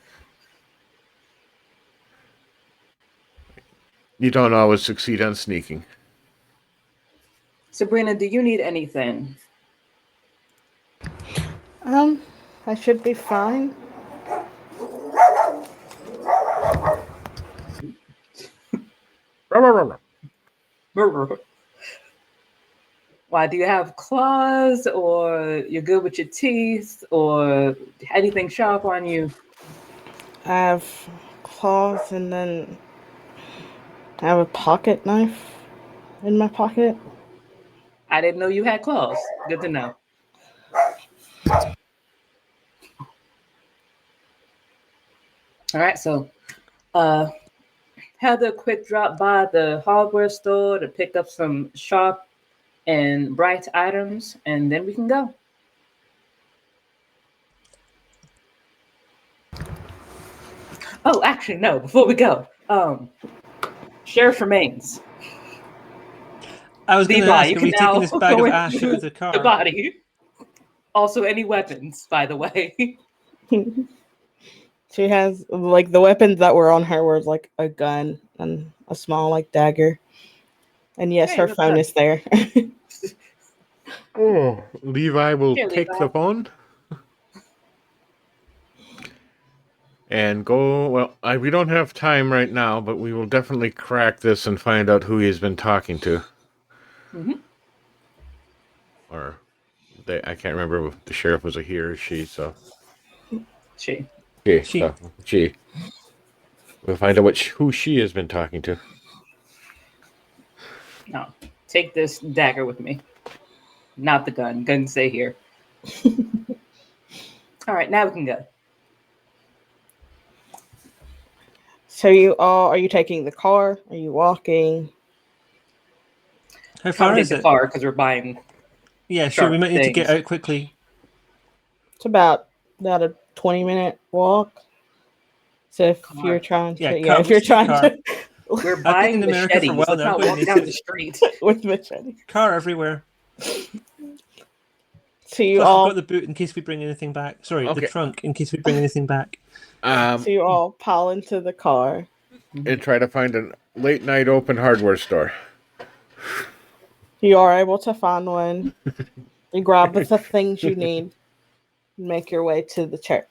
you don't always succeed on sneaking. Sabrina, do you need anything? I should be fine. Why, do you have claws, or you're good with your teeth, or anything sharp on you? I have claws, and then I have a pocket knife in my pocket. I didn't know you had claws. Good to know. All right, so had a quick drop by the hardware store to pick up some sharp and bright items, and then we can go. Oh, actually, no. Before we go, Sheriff remains. I was going to Levi, ask, you are can we now taking this bag go of ash out into of the car? the body. Also, any weapons, by the way. She has like the weapons that were on her was like a gun and a small like dagger. And yes, Hey, her look phone good. is there. Oh, Levi will Here, take Levi. the phone and go. Well, we don't have time right now, but we will definitely crack this and find out who he's been talking to. Mm-hmm. Or I can't remember if the sheriff was a he or she. So She. She. she. We'll find out who she has been talking to. No. Take this dagger with me. Not the gun. Gun stay here. All right, now we can go. So are you taking the car? Are you walking? How far Probably is the it? car because we're buying. Yeah, sure. We Sharp might need to get things. out quickly. It's about a 20-minute walk. So if Car. you're trying Yeah, to car. if you're We'll say trying car. to We're I've been in buying America for a machetes. while Let's now. not I've got walk an down the instant street. with machete. car everywhere. So you Plus, we've all got the boot in case we bring anything back. Sorry, the Okay. trunk in case we bring anything back. so you all pile into the car. And try to find a late night open hardware store. You are able to find one. You grab the things you need and make your way to the church.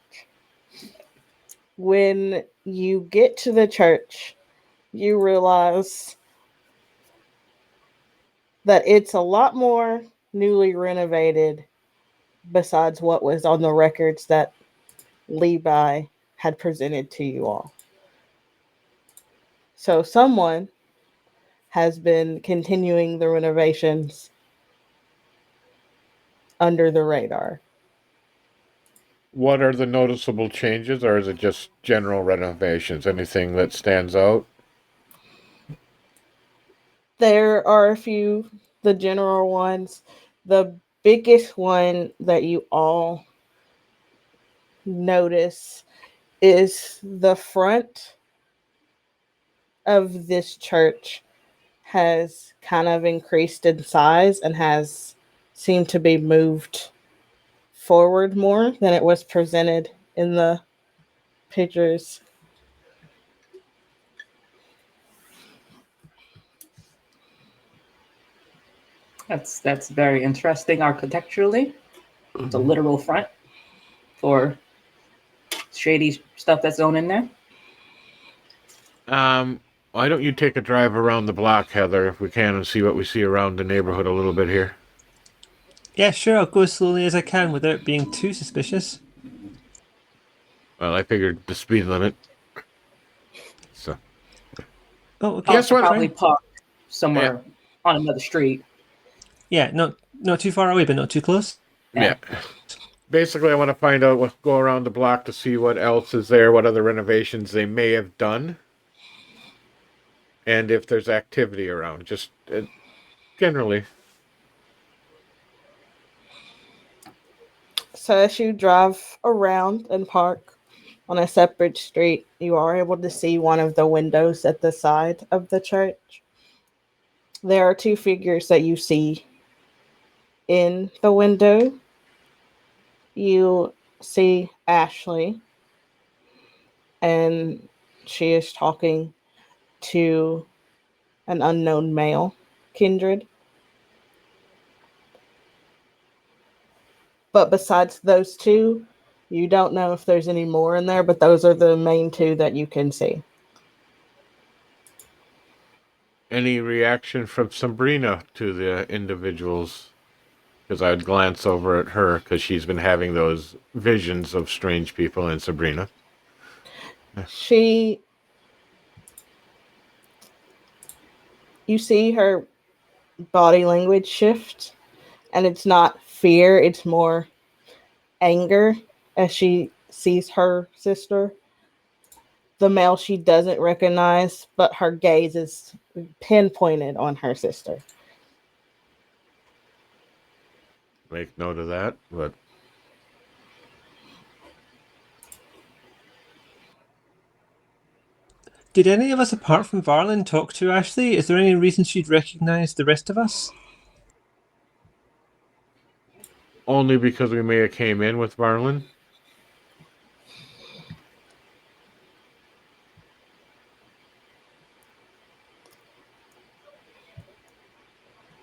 When you get to the church, you realize that it's a lot more newly renovated besides what was on the records that Levi had presented to you all. So someone has been continuing the renovations under the radar. What are the noticeable changes, or is it just general renovations? Anything that stands out? There are a few, the general ones. The biggest one that you all notice is the front of this church has kind of increased in size and has seemed to be moved forward more than it was presented in the pictures. That's very interesting architecturally. It's a literal front for shady stuff that's going in there. Why don't you take a drive around the block, Heather, if we can, and see what we see around the neighborhood a little bit here? Yeah, sure. I'll go as slowly as I can without being too suspicious. Well, I figured the speed limit. So Oh, okay. Guess what? Probably Fine. park somewhere on another street. Yeah, not too far away, but not too close. Yeah. Basically, I want to find out go around the block to see what else is there, what other renovations they may have done, and if there's activity around. Just generally. So as you drive around and park on a separate street, you are able to see one of the windows at the side of the church. There are two figures that you see in the window. You see Ashley, and she is talking to an unknown male kindred. But besides those two, you don't know if there's any more in there, but those are the main two that you can see. Any reaction from Sabrina to the individuals? Because I'd glance over at her because she's been having those visions of strange people in Sabrina. You see her body language shift, and it's not fear, it's more anger as she sees her sister. The male she doesn't recognize, but her gaze is pinpointed on her sister. Make note of that, but Did any of us apart from Varlin talk to Ashley? Is there any reason she'd recognise the rest of us? only because we may have came in with Varlin.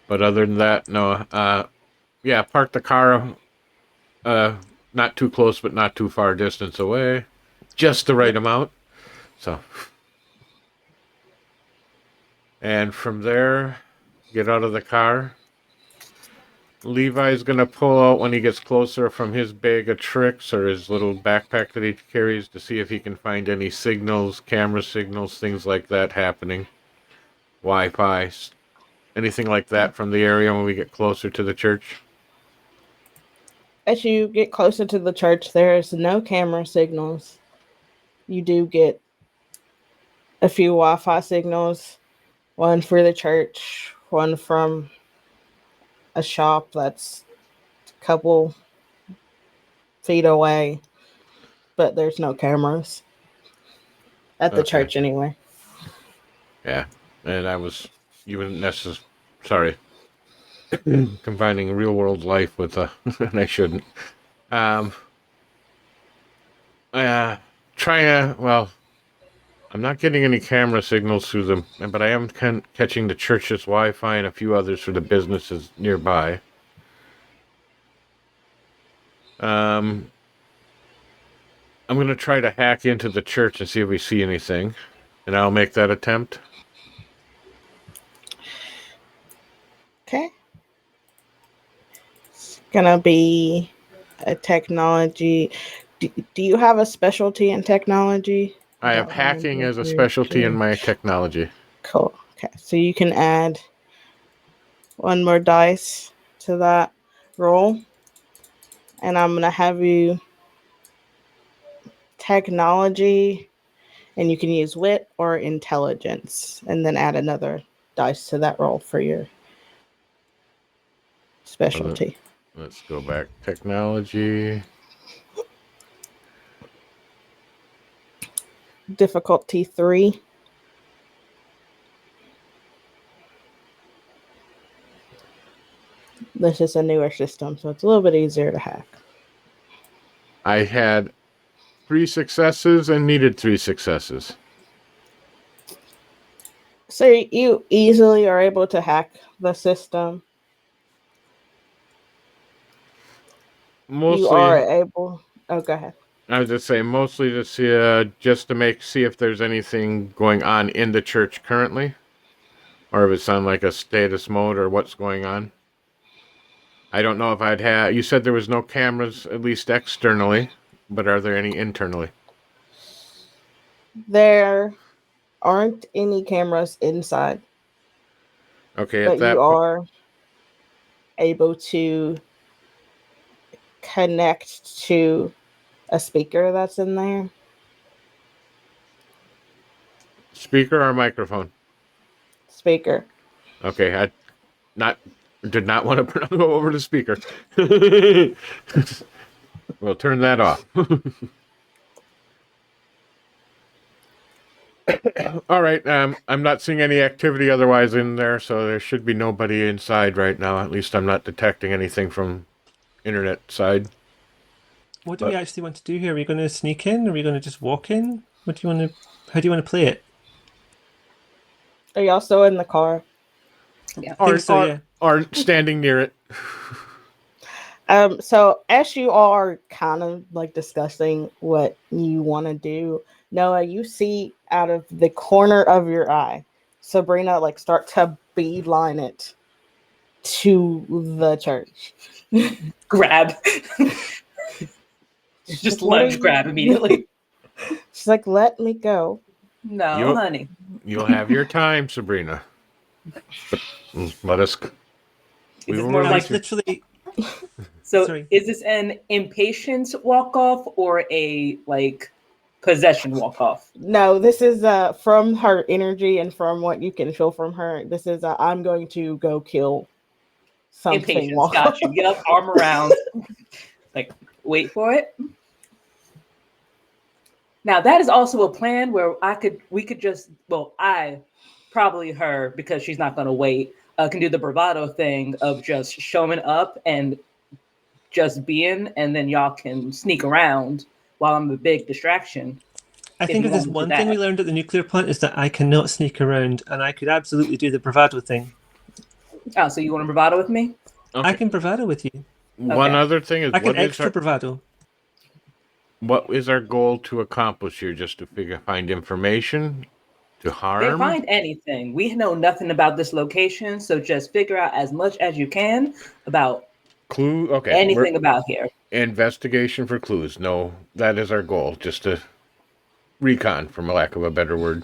But other than that, no. Yeah, park the car not too close but not too far distance away. Just the right amount. So. And from there, get out of the car. Levi's going to pull out when he gets closer from his bag of tricks or his little backpack that he carries to see if he can find any signals, camera signals, things like that happening. Wi-Fi, anything like that from the area when we get closer to the church. As you get closer to the church, there's no camera signals. You do get a few Wi-Fi signals, one for the church, one from a shop that's a couple feet away, but there's no cameras at the church anyway. Yeah, and you wouldn't necessarily, sorry, combining real world life with and I shouldn't. Well, I'm not getting any camera signals through them, but I am catching the church's Wi-Fi and a few others for the businesses nearby. I'm going to try to hack into the church and see if we see anything, and I'll make that attempt. Okay. It's gonna be a technology. Do you have a specialty in technology? I have hacking as a specialty in my technology. Cool. Okay, so you can add one more dice to that roll, and I'm gonna have you technology, and you can use wit or intelligence, and then add another dice to that roll for your specialty. Let's go back. Technology. Difficulty 3. This is a newer system, so it's a little bit easier to hack. I had 3 successes and needed 3 successes. So you easily are able to hack the system. Mostly, you are able. Oh, go ahead. I was just saying, mostly to see, just to see if there's anything going on in the church currently, or if it's on like a status mode or what's going on. I don't know if I'd have. You said there was no cameras, at least externally, but are there any internally? There aren't any cameras inside. Okay, but at that you are able to connect to a speaker that's in there. Speaker or microphone? Speaker. Okay, I did not want to go over the speaker. We'll turn that off. All right. I'm not seeing any activity otherwise in there, so there should be nobody inside right now. At least I'm not detecting anything from internet side. What do we actually want to do here? Are we going to sneak in? Are we going to just walk in? How do you want to play it? Are y'all still in the car? Yeah. I think so, yeah. Or standing near it. So as you all are kind of like discussing what you want to do, Noah, you see out of the corner of your eye, Sabrina like start to beeline it to the church. Grab. Just What are lunge you- grab immediately. She's like, "Let me go." No, You'll- honey. You'll have your time, Sabrina. But let us. We Is it will more I release was you. literally. So Sorry. is this an impatience walk off or a like possession walk off? No, this is from her energy and from what you can feel from her. This is I'm going to go kill something. Impatience. Got you. Yep. Arm around. Like, wait for it. Now that is also a plan where we could just, well, I, probably her, because she's not gonna wait, can do the bravado thing of just showing up and just being, and then y'all can sneak around while I'm a big distraction. I If think you if there's want to do one thing we that. learned at the nuclear plant is that I cannot sneak around, and I could absolutely do the bravado thing. Oh, so you want to bravado with me? I Okay. can bravado with you. One Okay. other thing is I can extra bravado. what is our goal to accomplish here? Just to find information to harm. Find anything. We know nothing about this location, so just figure out as much as you can about Clue. Okay. anything about here. Investigation for clues. No, that is our goal. Just to recon, for lack of a better word.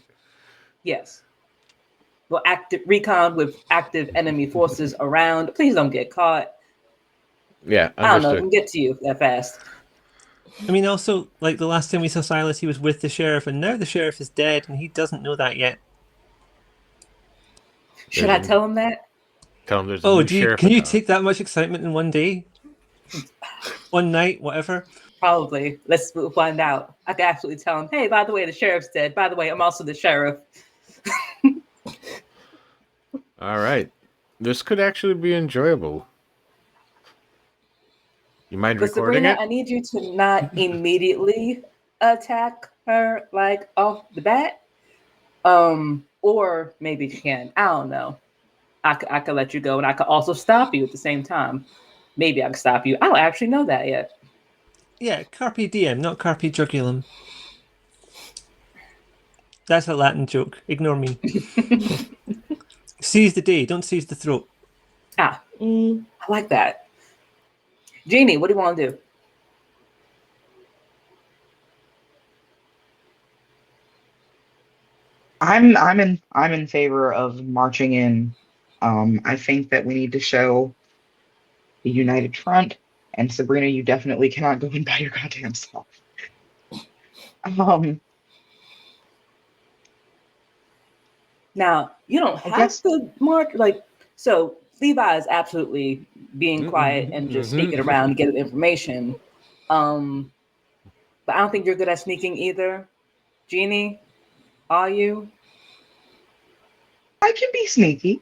Yes. Well, active recon with active enemy forces around. Please don't get caught. Yeah, I don't know. It understood. can get to you that fast. I mean, also, like the last time we saw Silas, he was with the sheriff, and now the sheriff is dead, and he doesn't know that yet. Should I tell him that? Tell him there's a Oh, new sheriff. can you in town. take that much excitement in one day? One night, whatever? Probably. We'll find out. I could absolutely tell him, hey, by the way, the sheriff's dead. By the way, I'm also the sheriff. All right. This could actually be enjoyable. You mind But recording Sabrina, I it? need you to not immediately attack her like off the bat. Or maybe you can. I don't know. I could let you go, and I could also stop you at the same time. Maybe I could stop you. I don't actually know that yet. Yeah, carpe diem, not carpe jugulum. That's a Latin joke. Ignore me. Seize the day, don't seize the throat. I like that. Jeannie, what do you want to do? I'm in favor of marching in. I think that we need to show the united front. And Sabrina, you definitely cannot go in by your goddamn self. Now, you don't I have guess to mark so Levi is absolutely being quiet and just sneaking around to get information. But I don't think you're good at sneaking either. Jeannie, are you? I can be sneaky.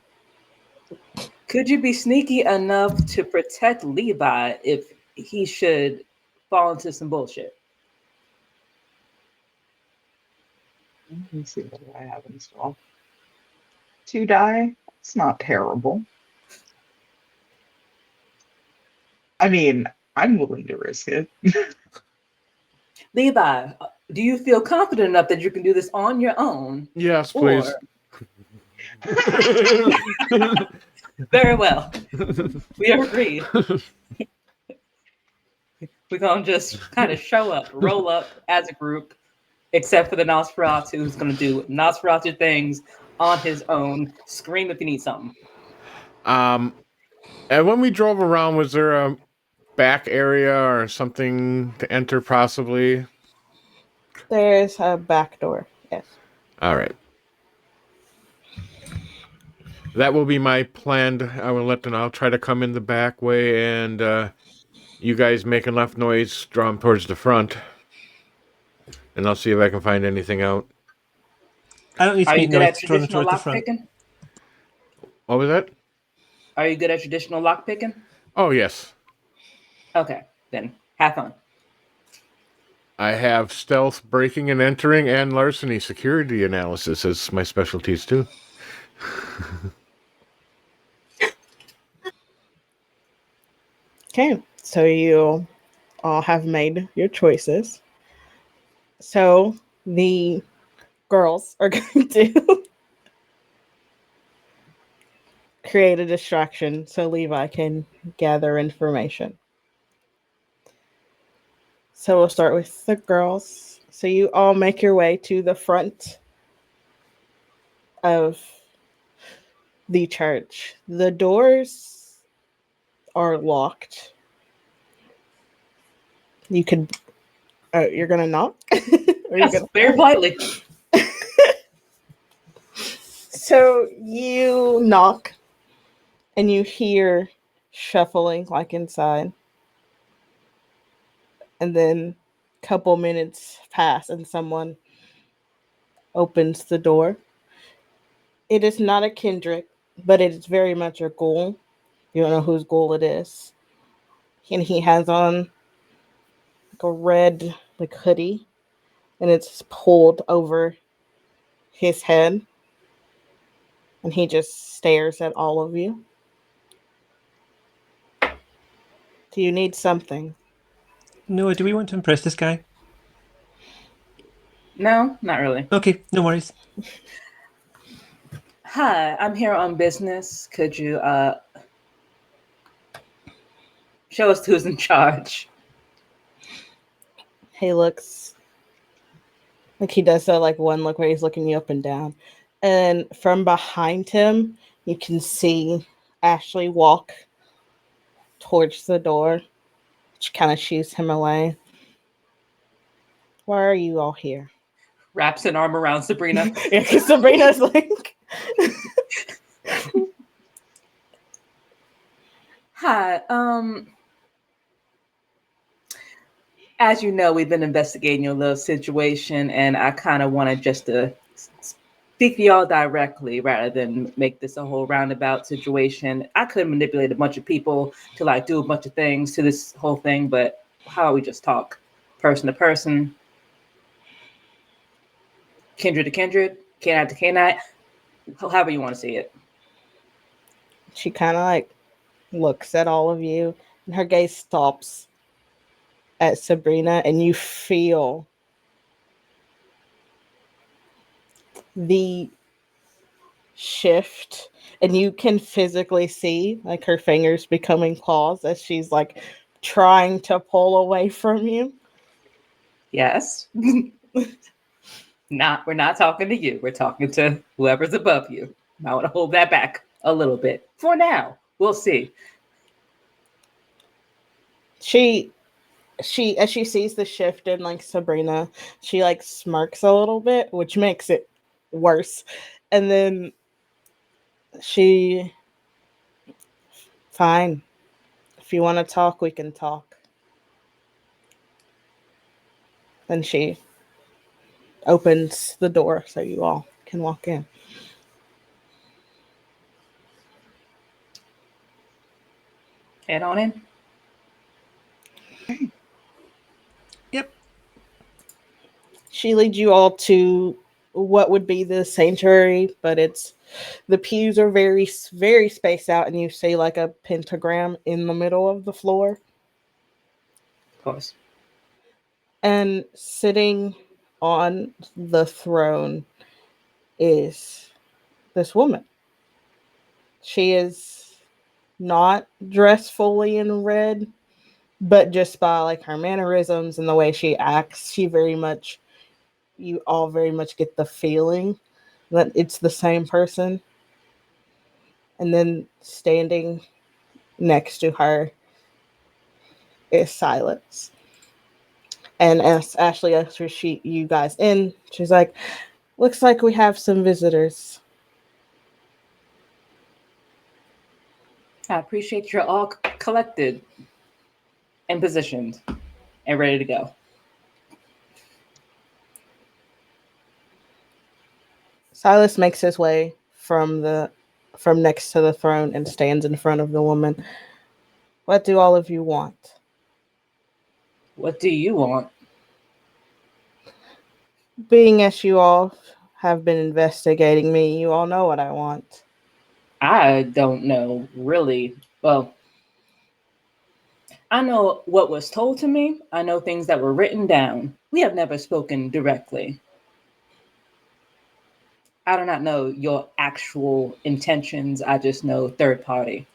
Could you be sneaky enough to protect Levi if he should fall into some bullshit? Let me see what I have installed. 2 die. It's not terrible. I mean, I'm willing to risk it. Levi, do you feel confident enough that you can do this on your own? Yes, please. Very well. We agree. We're going to just kind of show up, roll up as a group, except for the Nosferatu, who's going to do Nosferatu things on his own. Scream if you need something. And when we drove around, was there a back area or something to enter possibly? There's a back door. Yes. All right. That will be my plan. I'll try to come in the back way, and you guys make enough noise, draw them towards the front, and I'll see if I can find anything out. I don't need to Are you make good noise at to draw them traditional towards the front. lockpicking? What was that? Are you good at traditional lockpicking? Oh, yes. Okay, then have fun. I have stealth, breaking and entering, and larceny security analysis as my specialties, too. Okay, so you all have made your choices. So the girls are going to create a distraction so Levi can gather information. So we'll start with the girls. So you all make your way to the front of the church. The doors are locked. You could. You're gonna knock. Or you're Yes, gonna. very politely. So you knock, and you hear shuffling like inside, and then a couple minutes pass, and someone opens the door. It is not a Kendrick, but it is very much a ghoul. You don't know whose ghoul it is, and he has on like a red like hoodie, and it's pulled over his head, and he just stares at all of you. Do you need something? No, do we want to impress this guy? No, not really. Okay, no worries. Hi, I'm here on business. Could you show us who's in charge? He looks like he does that like one look where he's looking you up and down. And from behind him, you can see Ashley walk towards the door, which kind of shoos him away. Why are you all here? Wraps an arm around Sabrina. Yeah, because Sabrina's like, Hi, as you know, we've been investigating your little situation, and I kind of wanted just to speak to y'all directly rather than make this a whole roundabout situation. I could manipulate a bunch of people to like do a bunch of things to this whole thing, but how about we just talk person to person, kindred to kindred, canine to canine, however you want to see it. she kind of like looks at all of you, and her gaze stops at Sabrina, and you feel the shift, and you can physically see like her fingers becoming claws as she's like trying to pull away from you. Yes. We're not talking to you. We're talking to whoever's above you. I want to hold that back a little bit. For now. We'll see. She as she sees the shift in like Sabrina, she like smirks a little bit, which makes it worse. And then she, fine. If you want to talk, we can talk. Then she opens the door so you all can walk in. Head on in. Yep. She leads you all to what would be the sanctuary, but it's the pews are very, very spaced out, and you see like a pentagram in the middle of the floor. Of course. And sitting on the throne is this woman. She is not dressed fully in red, but just by like her mannerisms and the way she acts, you all very much get the feeling that it's the same person. And then standing next to her is Silence. And as Ashley ushers you guys in, she's like, looks like we have some visitors. I appreciate you're all collected and positioned and ready to go. Silas makes his way from next to the throne and stands in front of the woman. What do all of you want? What do you want? Being as you all have been investigating me. You all know what I want. I don't know, really. Well, I know what was told to me. I know things that were written down. We have never spoken directly. I do not know your actual intentions. I just know third party.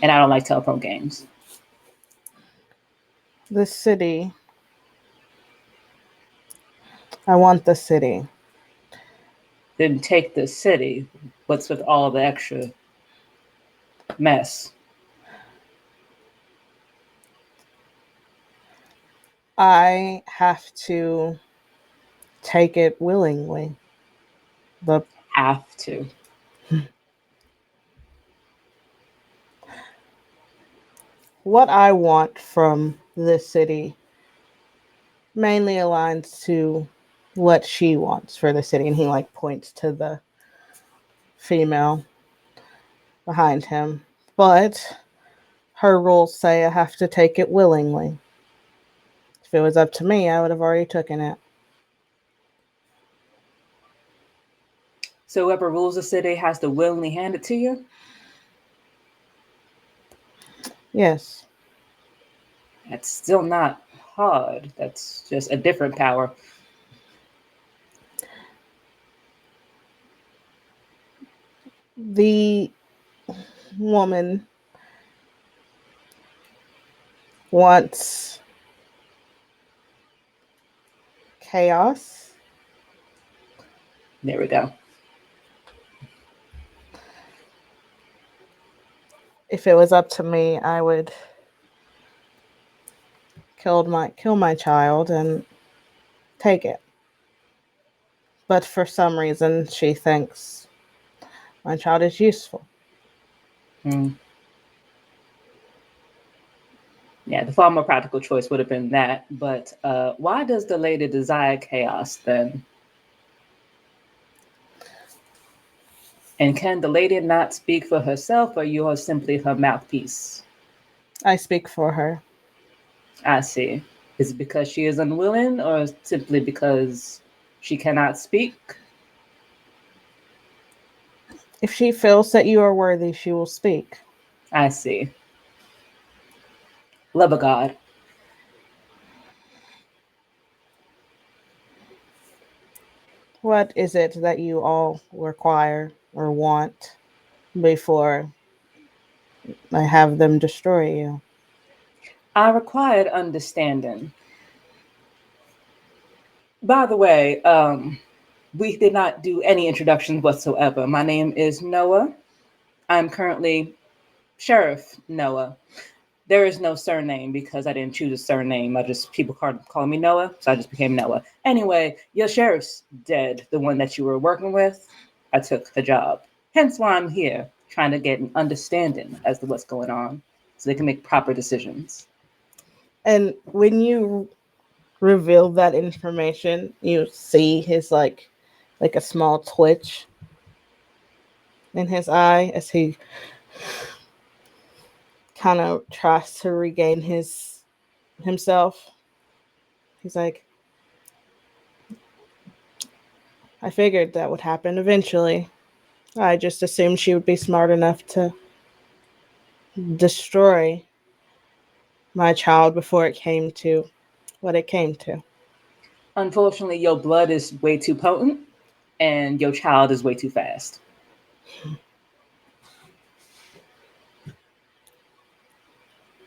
And I don't like telephone games. The city. I want the city. Then take the city. What's with all the extra mess? I have to take it willingly. The Have to. what I want from this city mainly aligns to what she wants for the city, and he like points to the female behind him. But her rules say I have to take it willingly. If it was up to me, I would have already taken it. So whoever rules the city has to willingly hand it to you? Yes. That's still not hard. That's just a different power. The woman wants chaos. There we go. If it was up to me, I would kill my child and take it. But for some reason, she thinks my child is useful. Hmm. Yeah, the far more practical choice would have been that. But why does the lady desire chaos then? And can the lady not speak for herself, or you are simply her mouthpiece? I speak for her. I see. Is it because she is unwilling, or simply because she cannot speak? If she feels that you are worthy, she will speak. I see. Love of God. What is it that you all require or want before I have them destroy you? I required understanding. By the way, we did not do any introductions whatsoever. My name is Noah. I'm currently Sheriff Noah. There is no surname because I didn't choose a surname. I just people call me Noah, so I just became Noah. Anyway, your sheriff's dead, the one that you were working with. I took the job. Hence why I'm here, trying to get an understanding as to what's going on, so they can make proper decisions. And when you reveal that information, you see his like a small twitch in his eye as he kind of tries to regain himself. He's like, I figured that would happen eventually. I just assumed she would be smart enough to destroy my child before it came to what it came to. Unfortunately, your blood is way too potent, and your child is way too fast.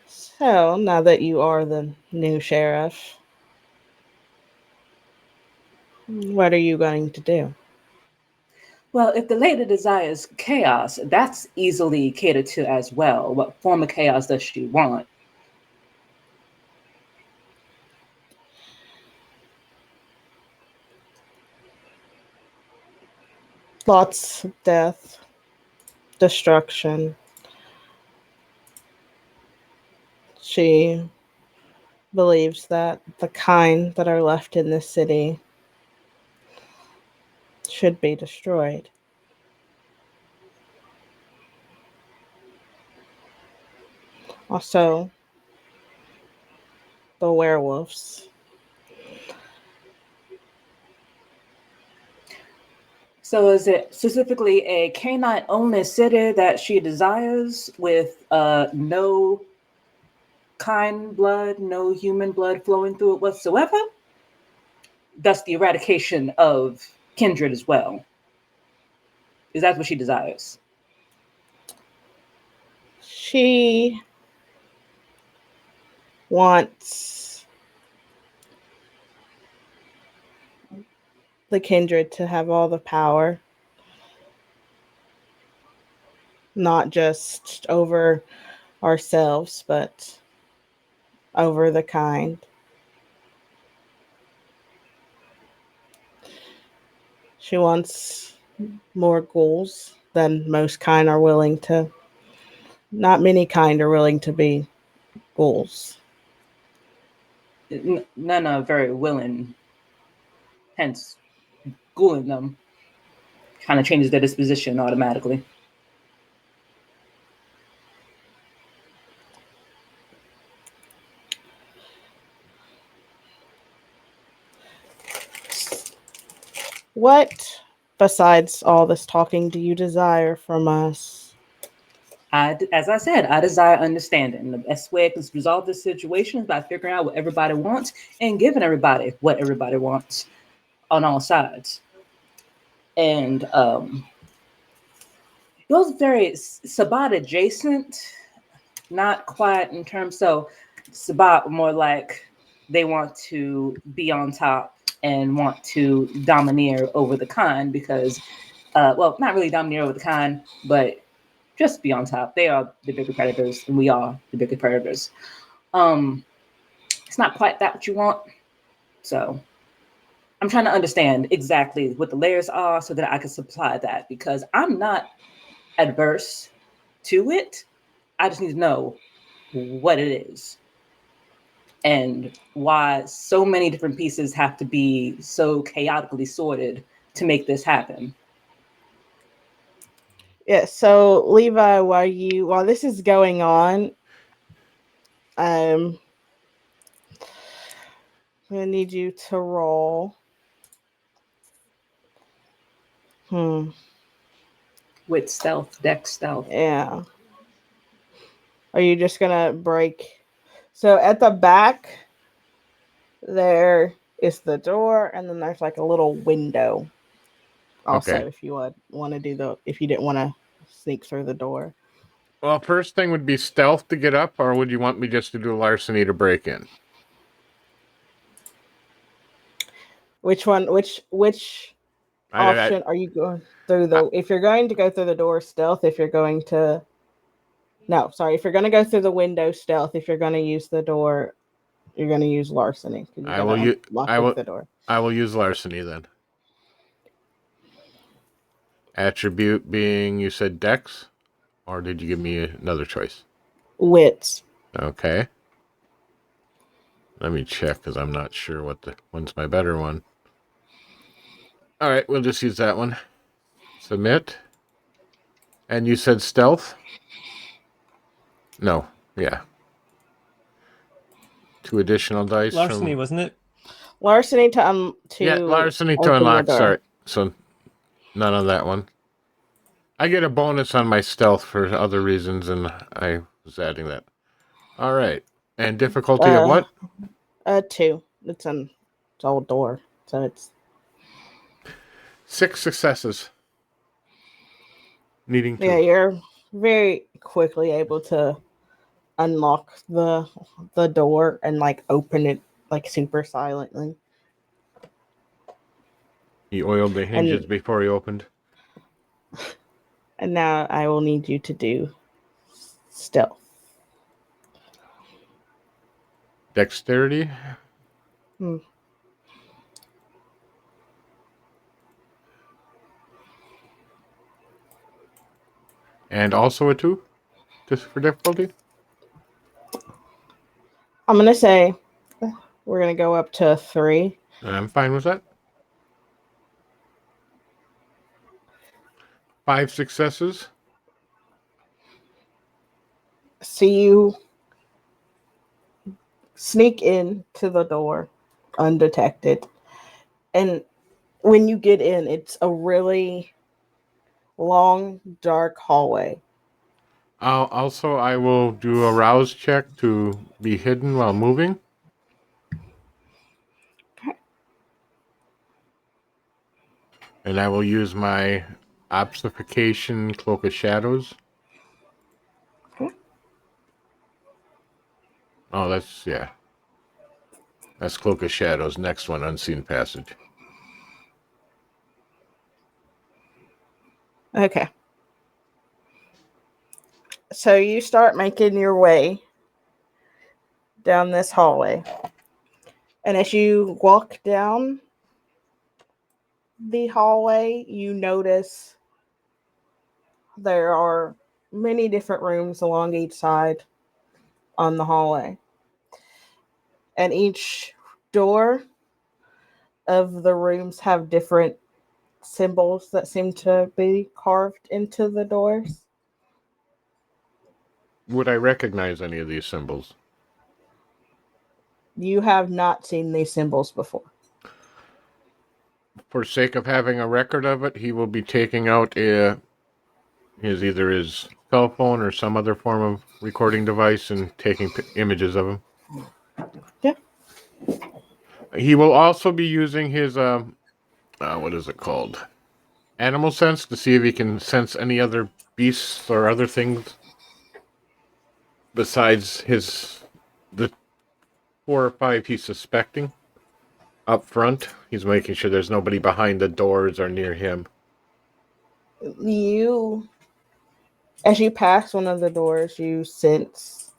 So now that you are the new sheriff, what are you going to do? Well, if the lady desires chaos, that's easily catered to as well. What form of chaos does she want? Lots of death, destruction. She believes that the kind that are left in this city should be destroyed. Also, the werewolves. So is it specifically a canine only city that she desires with no kind blood, no human blood flowing through it whatsoever? Thus the eradication of kindred as well. Is that what she desires? She wants the kindred to have all the power, not just over ourselves, but over the kind. She wants more ghouls than most kind are willing to. Not many kind are willing to be ghouls. None are very willing, hence ghouling them kind of changes their disposition automatically. What, besides all this talking, do you desire from us? As I said, I desire understanding. The best way to resolve this situation is by figuring out what everybody wants and giving everybody what everybody wants on all sides. And it was very Sabat adjacent, not quite in terms. So Sabat more like they want to be on top and want to domineer over the Khan because, well, not really domineer over the Khan, but just be on top. They are the bigger predators, and we are the bigger predators. It's not quite that what you want. So I'm trying to understand exactly what the layers are so that I can supply that because I'm not adverse to it. I just need to know what it is and why so many different pieces have to be so chaotically sorted to make this happen. Yeah, so Levi, while this is going on, I'm gonna need you to roll. With stealth, deck stealth. Yeah. Are you just gonna break? So at the back, there is the door, and then there's like a little window. Also, Okay. if you would want to if you didn't want to sneak through the door. Well, first thing would be stealth to get up, or would you want me just to do larceny to break in? Which one? Which option are you going through if you're going to go through the door, stealth. If you're going to if you're going to go through the window, stealth. If you're going to use the door, you're going to use larceny. I will The door. I will use larceny then. Attribute being, you said dex, or did you give me another choice? Wits. Okay. Let me check because I'm not sure what one's my better one. All right, we'll just use that one. Submit. And you said stealth? No. Yeah. 2 additional dice. Larceny, wasn't it? Larceny to larceny to unlock. Sorry. So none of that one. I get a bonus on my stealth for other reasons, and I was adding that. All right. And difficulty of what? 2. It's an old door, so it's 6 successes. Needing 2. Yeah, you're very quickly able to unlock the door and like open it like super silently. He oiled the hinges before he opened. And now I will need you to do stealth. Dexterity. And also a 2? Just for difficulty? I'm going to say we're going to go up to 3. I'm fine with that. 5 successes. So you sneak in to the door undetected. And when you get in, it's a really long, dark hallway. I will do a rouse check to be hidden while moving. Okay. And I will use my obfuscation cloak of shadows. Okay. Oh, that's cloak of shadows. Next one, unseen passage. Okay. So you start making your way down this hallway. And as you walk down the hallway, you notice there are many different rooms along each side on the hallway. And each door of the rooms have different symbols that seem to be carved into the doors. Would I recognize any of these symbols? You have not seen these symbols before. For sake of having a record of it, he will be taking out either his cell phone or some other form of recording device and taking images of him. Yeah. He will also be using his what is it called? Animal sense to see if he can sense any other beasts or other things besides the 4 or 5 he's suspecting. Up front, he's making sure there's nobody behind the doors or near him. As you pass one of the doors, you sense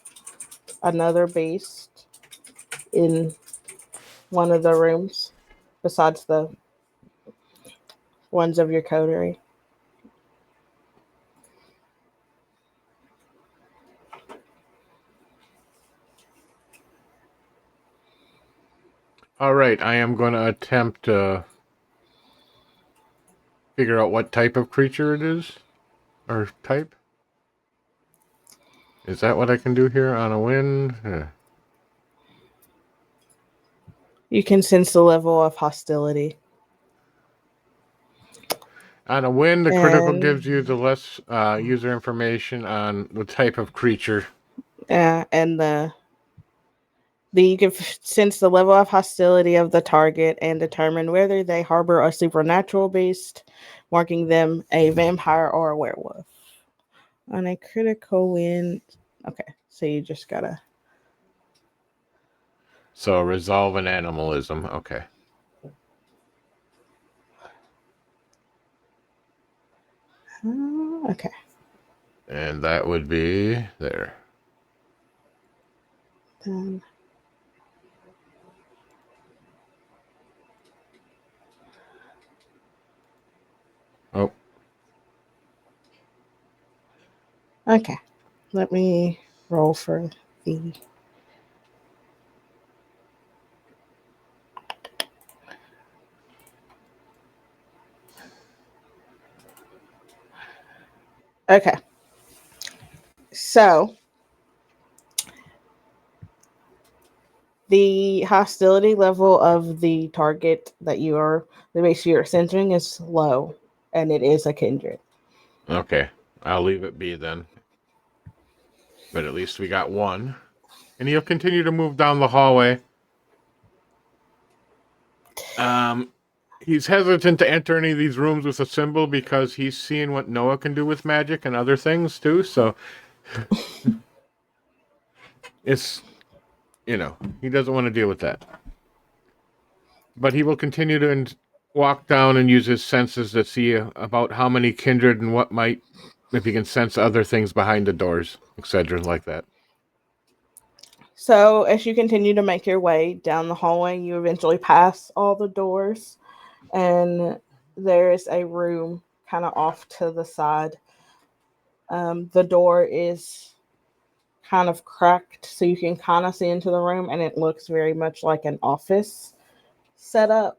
another beast in one of the rooms besides the ones of your coterie. All right, I am going to attempt to figure out what type of creature it is, or type. Is that what I can do here on a win? You can sense the level of hostility. On a win, the critical And gives you the less user information on the type of creature. and you can sense the level of hostility of the target and determine whether they harbor a supernatural beast, marking them a vampire or a werewolf. On a critical win, okay, so you just gotta. So resolve an animalism. Okay. Okay. And that would be there. Then Oh, okay. Let me roll for the. Okay. So the hostility level of the target the base you're centering is low, and it is a kindred. okay. I'll leave it be then. But at least we got one. And he'll continue to move down the hallway. He's hesitant to enter any of these rooms with a symbol because he's seeing what Noah can do with magic and other things too. So it's, he doesn't want to deal with that. But he will continue to walk down and use his senses to see about how many kindred and if he can sense other things behind the doors, etc., like that. So as you continue to make your way down the hallway, you eventually pass all the doors, and there is a room kind of off to the side. The door is kind of cracked, so you can kind of see into the room, and it looks very much like an office setup.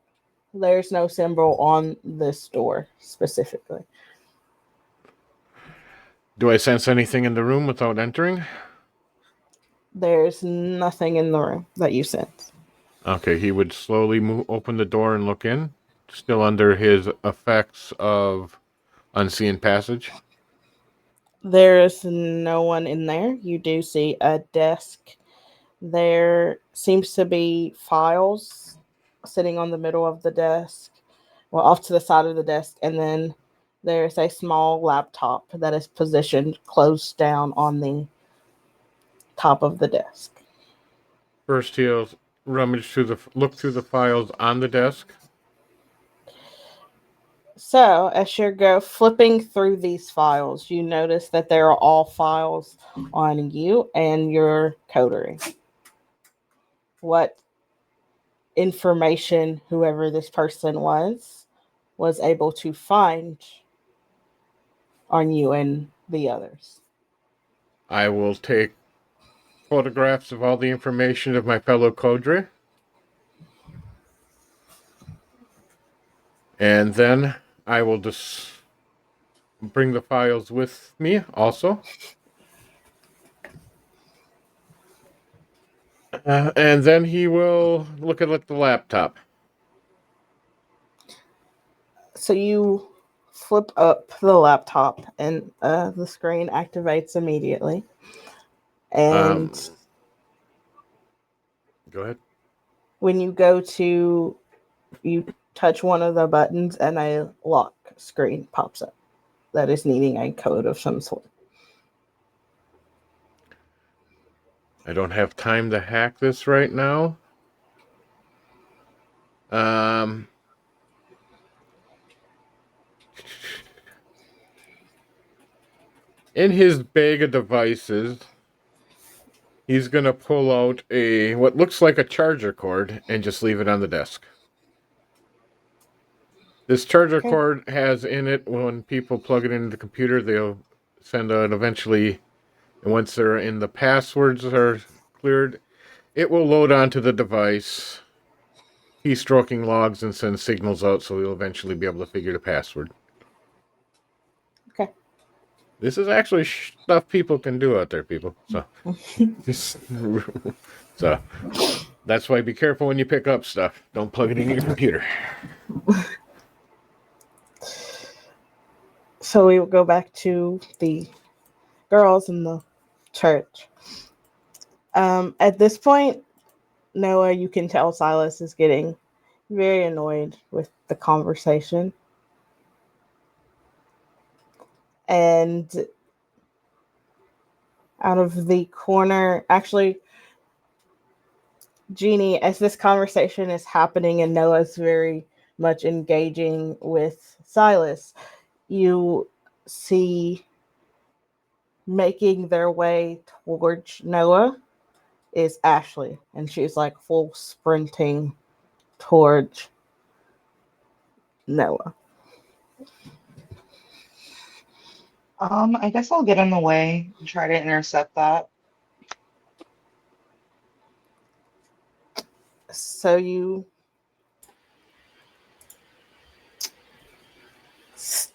There's no symbol on this door specifically. Do I sense anything in the room without entering? There's nothing in the room that you sense. Okay, he would slowly open the door and look in still under his effects of unseen passage? There is no one in there. You do see a desk. There seems to be files sitting on the middle of the desk, well, off to the side of the desk, and then there's a small laptop that is positioned closed down on the top of the desk. First, he'll look through the files on the desk. So, as you go flipping through these files, you notice that there are all files on you and your coterie. What information whoever this person was able to find on you and the others. I will take photographs of all the information of my fellow Kodre. And then I will just bring the files with me also. And then he will look at the laptop. So you flip up the laptop and the screen activates immediately. And Go ahead. when you touch one of the buttons and a lock screen pops up that is needing a code of some sort. I don't have time to hack this right now. In his bag of devices, he's going to pull out what looks like a charger cord and just leave it on the desk. This charger cord has in it, when people plug it into the computer, they'll send out eventually, and once they're in, the passwords are cleared, it will load onto the device, keystroking logs, and send signals out, so you'll eventually be able to figure the password. Okay. This is actually stuff people can do out there, people. So, so that's why be careful when you pick up stuff. Don't plug it in your computer. So we will go back to the girls in the church. At this point, Noah, you can tell Silas is getting very annoyed with the conversation. And out of the corner, actually, Jeannie, as this conversation is happening and Noah's very much engaging with Silas, you see making their way towards Noah is Ashley, and she's like full sprinting towards Noah. I guess I'll get in the way and try to intercept that. So you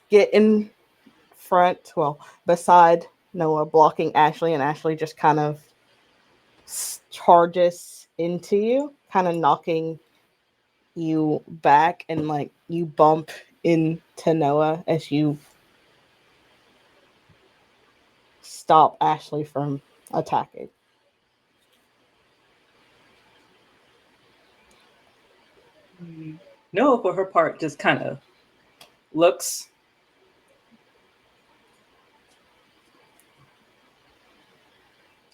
get in front, well, beside Noah, blocking Ashley, and Ashley just kind of charges into you, kind of knocking you back, and like you bump into Noah as you stop Ashley from attacking. Noah, for her part, just kind of looks.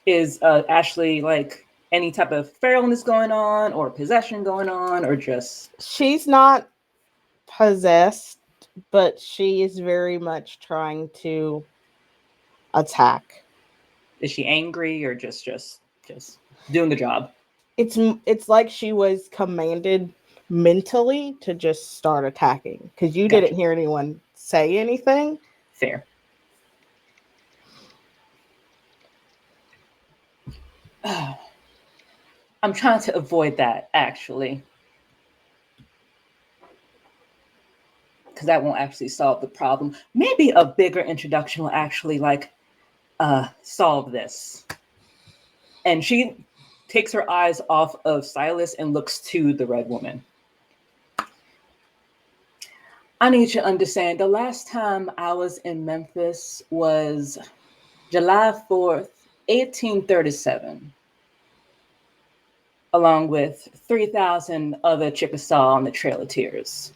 Is Ashley like any type of feralness going on, or possession going on, or just? She's not possessed, but she is very much trying to attack. Is she angry, or just doing the job? It's like she was commanded mentally to just start attacking, because you Gotcha. didn't hear anyone say anything. Fair. I'm trying to avoid that, actually, because that won't actually solve the problem. Maybe a bigger introduction will actually solve this. And she takes her eyes off of Silas and looks to the red woman. I need you to understand the last time I was in Memphis was July 4th, 1837, along with 3,000 other Chickasaw on the Trail of Tears.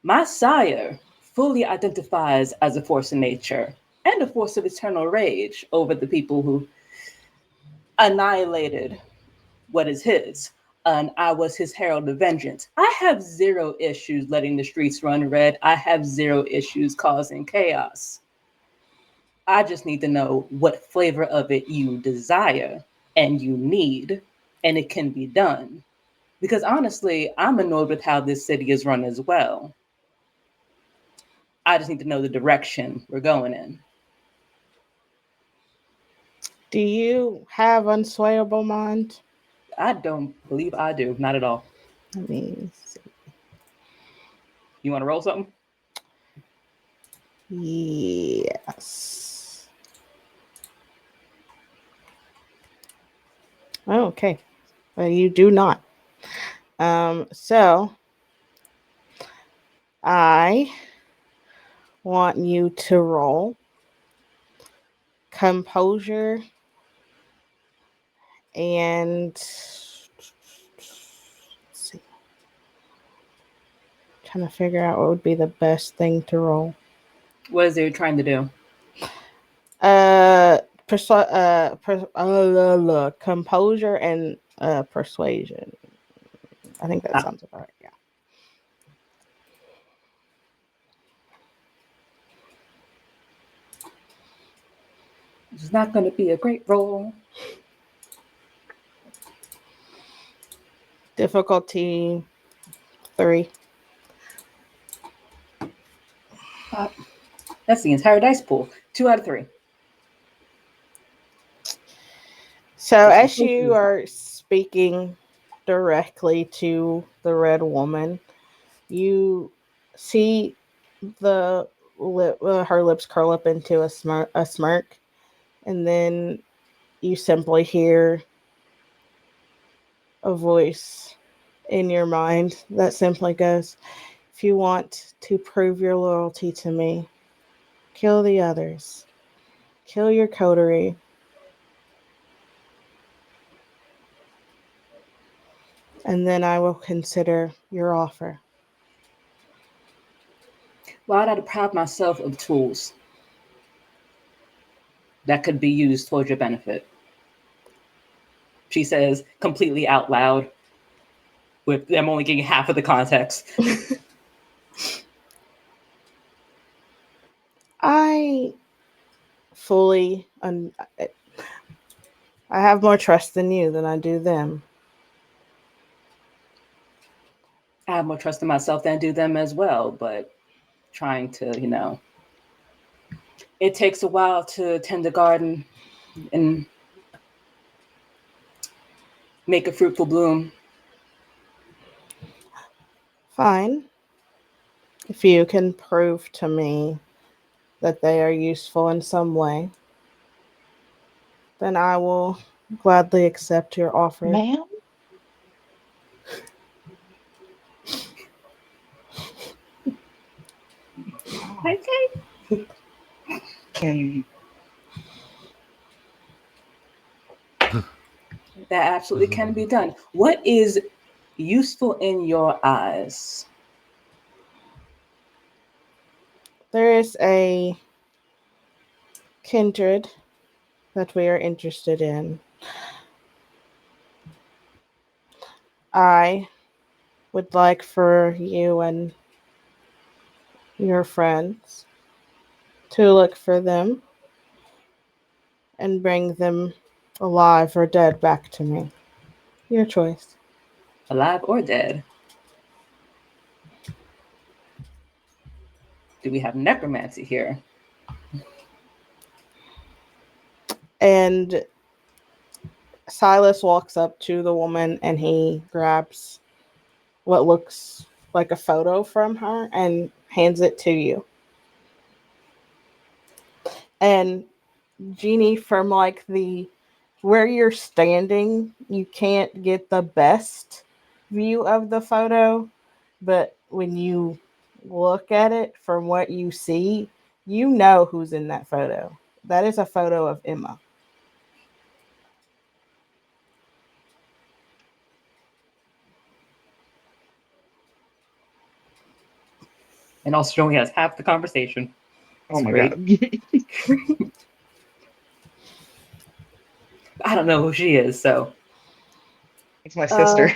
My sire fully identifies as a force of nature and a force of eternal rage over the people who annihilated what is his. And I was his herald of vengeance. I have zero issues letting the streets run red. I have zero issues causing chaos. I just need to know what flavor of it you desire and you need, and it can be done. Because honestly, I'm annoyed with how this city is run as well. I just need to know the direction we're going in. Do you have unswayable mind? I don't believe I do. Not at all. Let me see. You want to roll something? Yes. Okay. Well, you do not. So I want you to roll composure and let's see. Trying to figure out what would be the best thing to roll. What is it trying to do? Composure and persuasion. I think that sounds about right. Yeah. It's not going to be a great roll. Difficulty 3. That's the entire dice pool. 2 out of 3. So as you are speaking directly to the red woman, you see her lips curl up into a smirk, and then you simply hear a voice in your mind that simply goes, "If you want to prove your loyalty to me, kill the others. Kill your coterie. And then I will consider your offer." Why would I deprive myself of tools that could be used towards your benefit? She says completely out loud, with them only getting half of the context. I fully I have more trust in you than I do them. I have more trust in myself than I do them as well, but trying to, it takes a while to tend a garden and make a fruitful bloom. Fine. If you can prove to me that they are useful in some way, then I will gladly accept your offer. Ma'am? Okay. That absolutely can be done. What is useful in your eyes? There is a kindred that we are interested in. I would like for you and your friends to look for them and bring them alive or dead back to me. Your choice. Alive or dead? Do we have necromancy here? And Silas walks up to the woman and he grabs what looks like a photo from her and hands it to you. And Jeannie, from like where you're standing, you can't get the best view of the photo, but when you look at it from what you see, you know who's in that photo. That is a photo of Emma. And also she only has half the conversation. Oh my great. god. I don't know who she is, so It's my sister.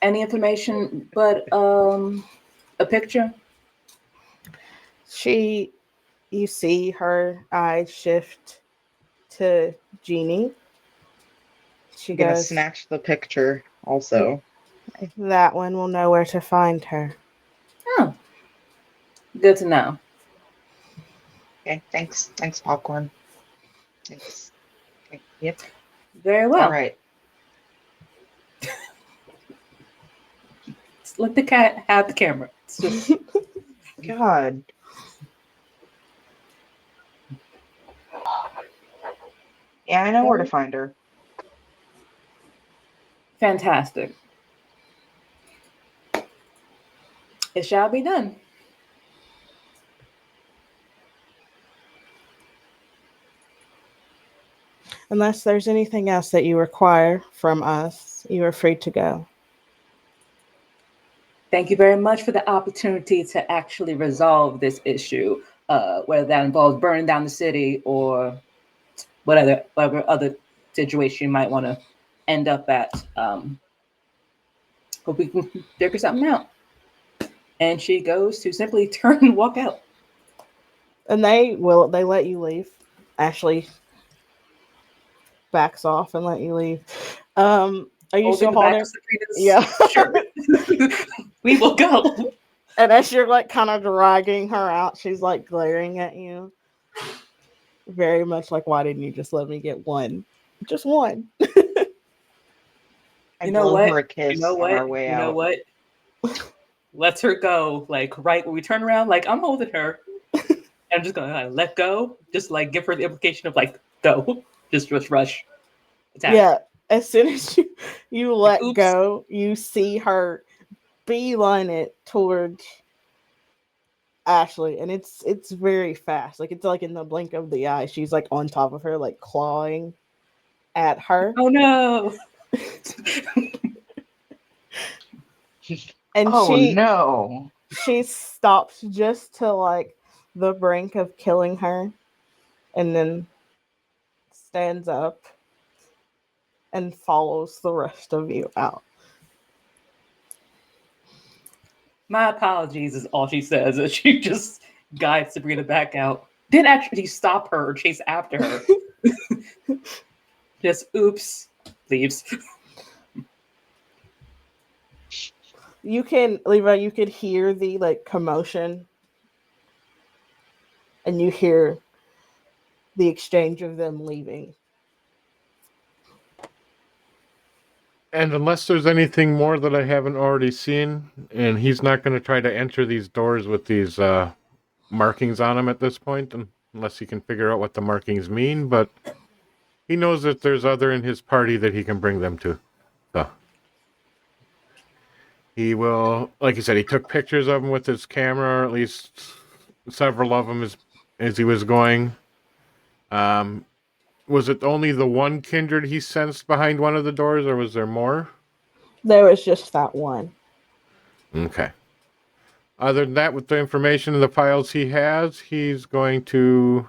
any information but a picture? You see her eyes shift to Jeannie. She I'm gonna goes, snatch the picture also. that one will know where to find her. Oh, good to know. Okay, thanks. Thanks, Popcorn. Thanks. Okay, yep. Very well. All right. Let the cat have the camera. It's just God. Yeah, I know where to find her. fantastic. It shall be done. Unless there's anything else that you require from us, you are free to go. Thank you very much for the opportunity to actually resolve this issue, whether that involves burning down the city or whatever other situation you might want to end up at. Hope we can figure something out. And she goes to simply turn and walk out. And they let you leave. Ashley backs off and let you leave. Are you still the back holding? of Sabrina's Yeah. shirt. We will go. And as you're like kind of dragging her out, she's like glaring at you. Very much like, why didn't you just let me get one? Just one. I You know blow what? her a kiss You know on our what? way You know out. what? Lets her go. Like right when we turn around, like I'm holding her. I'm just gonna let go. Just like give her the implication of like go. Just rush. Attack. Yeah. As soon as you let Oops. go, you see her beeline it towards Ashley, and it's very fast. Like it's like in the blink of the eye, she's like on top of her, like clawing at her. Oh no. And Oh no. she stops just to like the brink of killing her, and then stands up and follows the rest of you out. My apologies is all she says as she just guides Sabrina back out. Didn't actually stop her or chase after her. Just oops, leaves. You can, Levi, you could hear the like commotion, and you hear the exchange of them leaving. And unless there's anything more that I haven't already seen, and he's not going to try to enter these doors with these markings on them at this point, unless he can figure out what the markings mean, but he knows that there's other in his party that he can bring them to. So he will, like you said, he took pictures of them with his camera, or at least several of them as he was going. Was it only the one kindred he sensed behind one of the doors, or was there more? There was just that one. Okay. Other than that, with the information in the files he has, he's going to.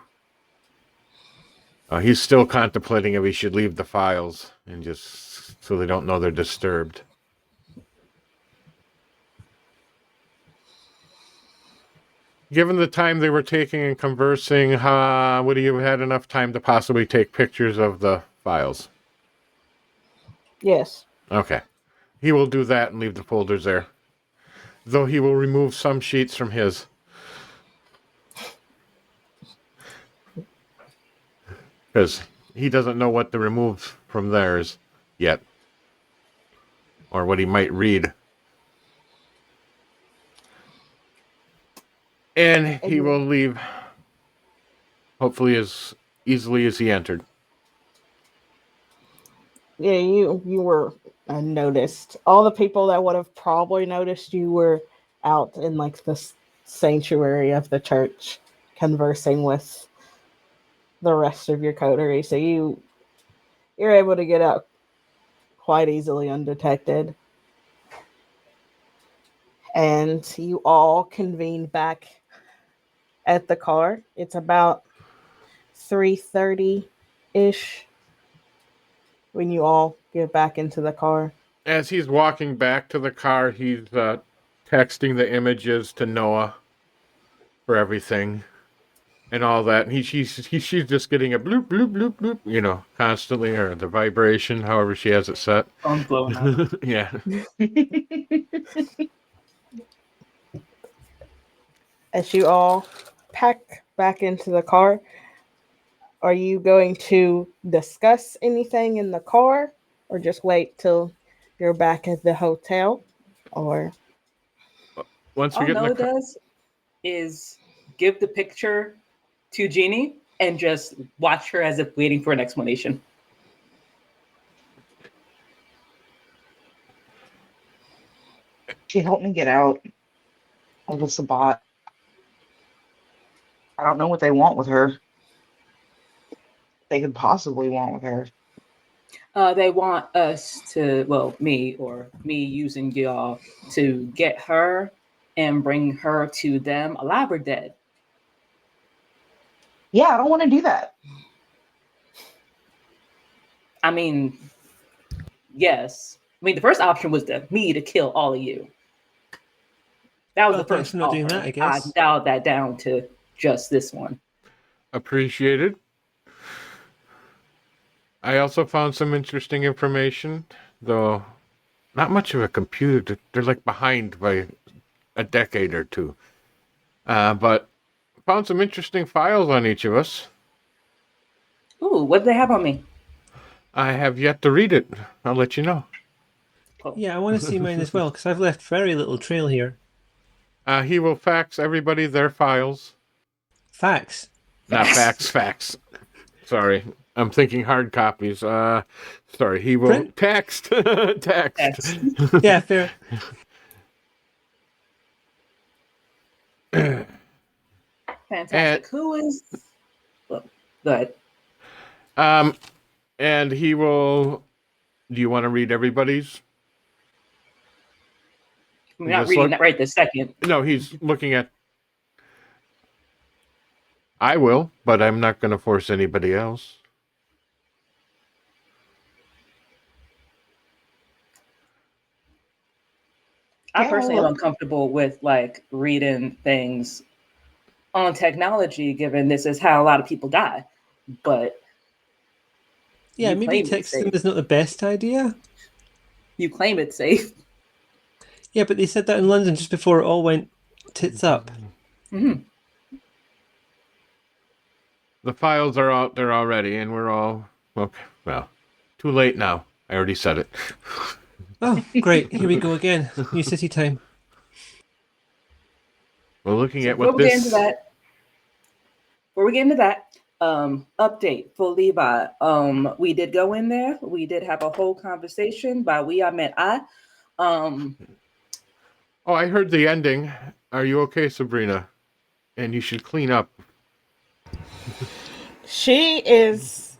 He's still contemplating if he should leave the files and just so they don't know they're disturbed. Given the time they were taking and conversing, would he have had enough time to possibly take pictures of the files? Yes. Okay. He will do that and leave the folders there. Though he will remove some sheets from his. Because he doesn't know what to remove from theirs yet. Or what he might read. And he will leave, hopefully, as easily as he entered. Yeah, you were unnoticed. All the people that would have probably noticed you were out in like this sanctuary of the church, conversing with the rest of your coterie. So you're able to get out quite easily undetected. And you all convene back at the car. It's about 3:30-ish when you all get back into the car. As he's walking back to the car, he's texting the images to Noah for everything and all that. And she's just getting a bloop, bloop, bloop, bloop, constantly, or the vibration, however she has it set. Phone's blowing up. Yeah. As you all pack back into the car, are you going to discuss anything in the car or just wait till you're back at the hotel? Or Once we All get in the Noah car, does is give the picture to Jeannie and just watch her as if waiting for an explanation. She helped me get out of the Sabbat. I don't know what they want with her. They could possibly want with her. They want us to, well, me using y'all to get her and bring her to them alive or dead. Yeah, I don't want to do that. I mean, yes. I mean, the first option was me to kill all of you. That was Well, the thanks first for not doing offer. that, I guess. I dialed that down to just this one. appreciated. I also found some interesting information, though not much of a computer. They're like behind by a decade or two. But found some interesting files on each of us. Ooh, what did they have on me? I have yet to read it. I'll let you know. Yeah, I want to see mine as well because I've left very little trail here. He will fax everybody their files. Facts. Not fax, fax. Sorry. I'm thinking hard copies. Sorry, he will Print? text. Text. Yeah, fair. Fantastic. Who is? Well, go ahead. And he will. Do you want to read everybody's? I'm not reading that right this second. No, he's looking at. I will, but I'm not going to force anybody else. I personally am uncomfortable with like reading things on technology, given this is how a lot of people die. But Yeah, you maybe claim it's texting safe. is not the best idea. You claim it's safe. Yeah, but they said that in London just before it all went tits up. Mm-hmm. The files are out there already, and we're all okay. Well, too late now. I already said it. Oh, great. Here we go again. New city time. We're looking So at what before this. we get into that, update for Levi. We did go in there. We did have a whole conversation. By we, I meant I. Oh, I heard the ending. Are you okay, Sabrina? And you should clean up. She is.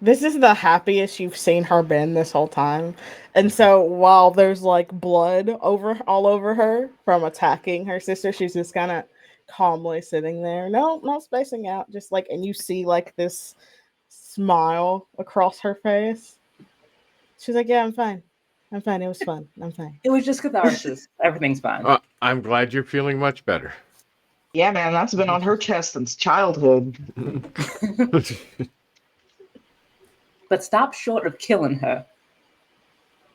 This is the happiest you've seen her been this whole time. And so while there's like blood all over her from attacking her sister, she's just kind of calmly sitting there. No spacing out. Just like, and you see like this smile across her face. She's like, yeah, I'm fine. I'm fine. It was fun. I'm fine. It was just catharsis. Everything's fine. I'm glad you're feeling much better. Yeah, man, that's been on her chest since childhood. But stop short of killing her,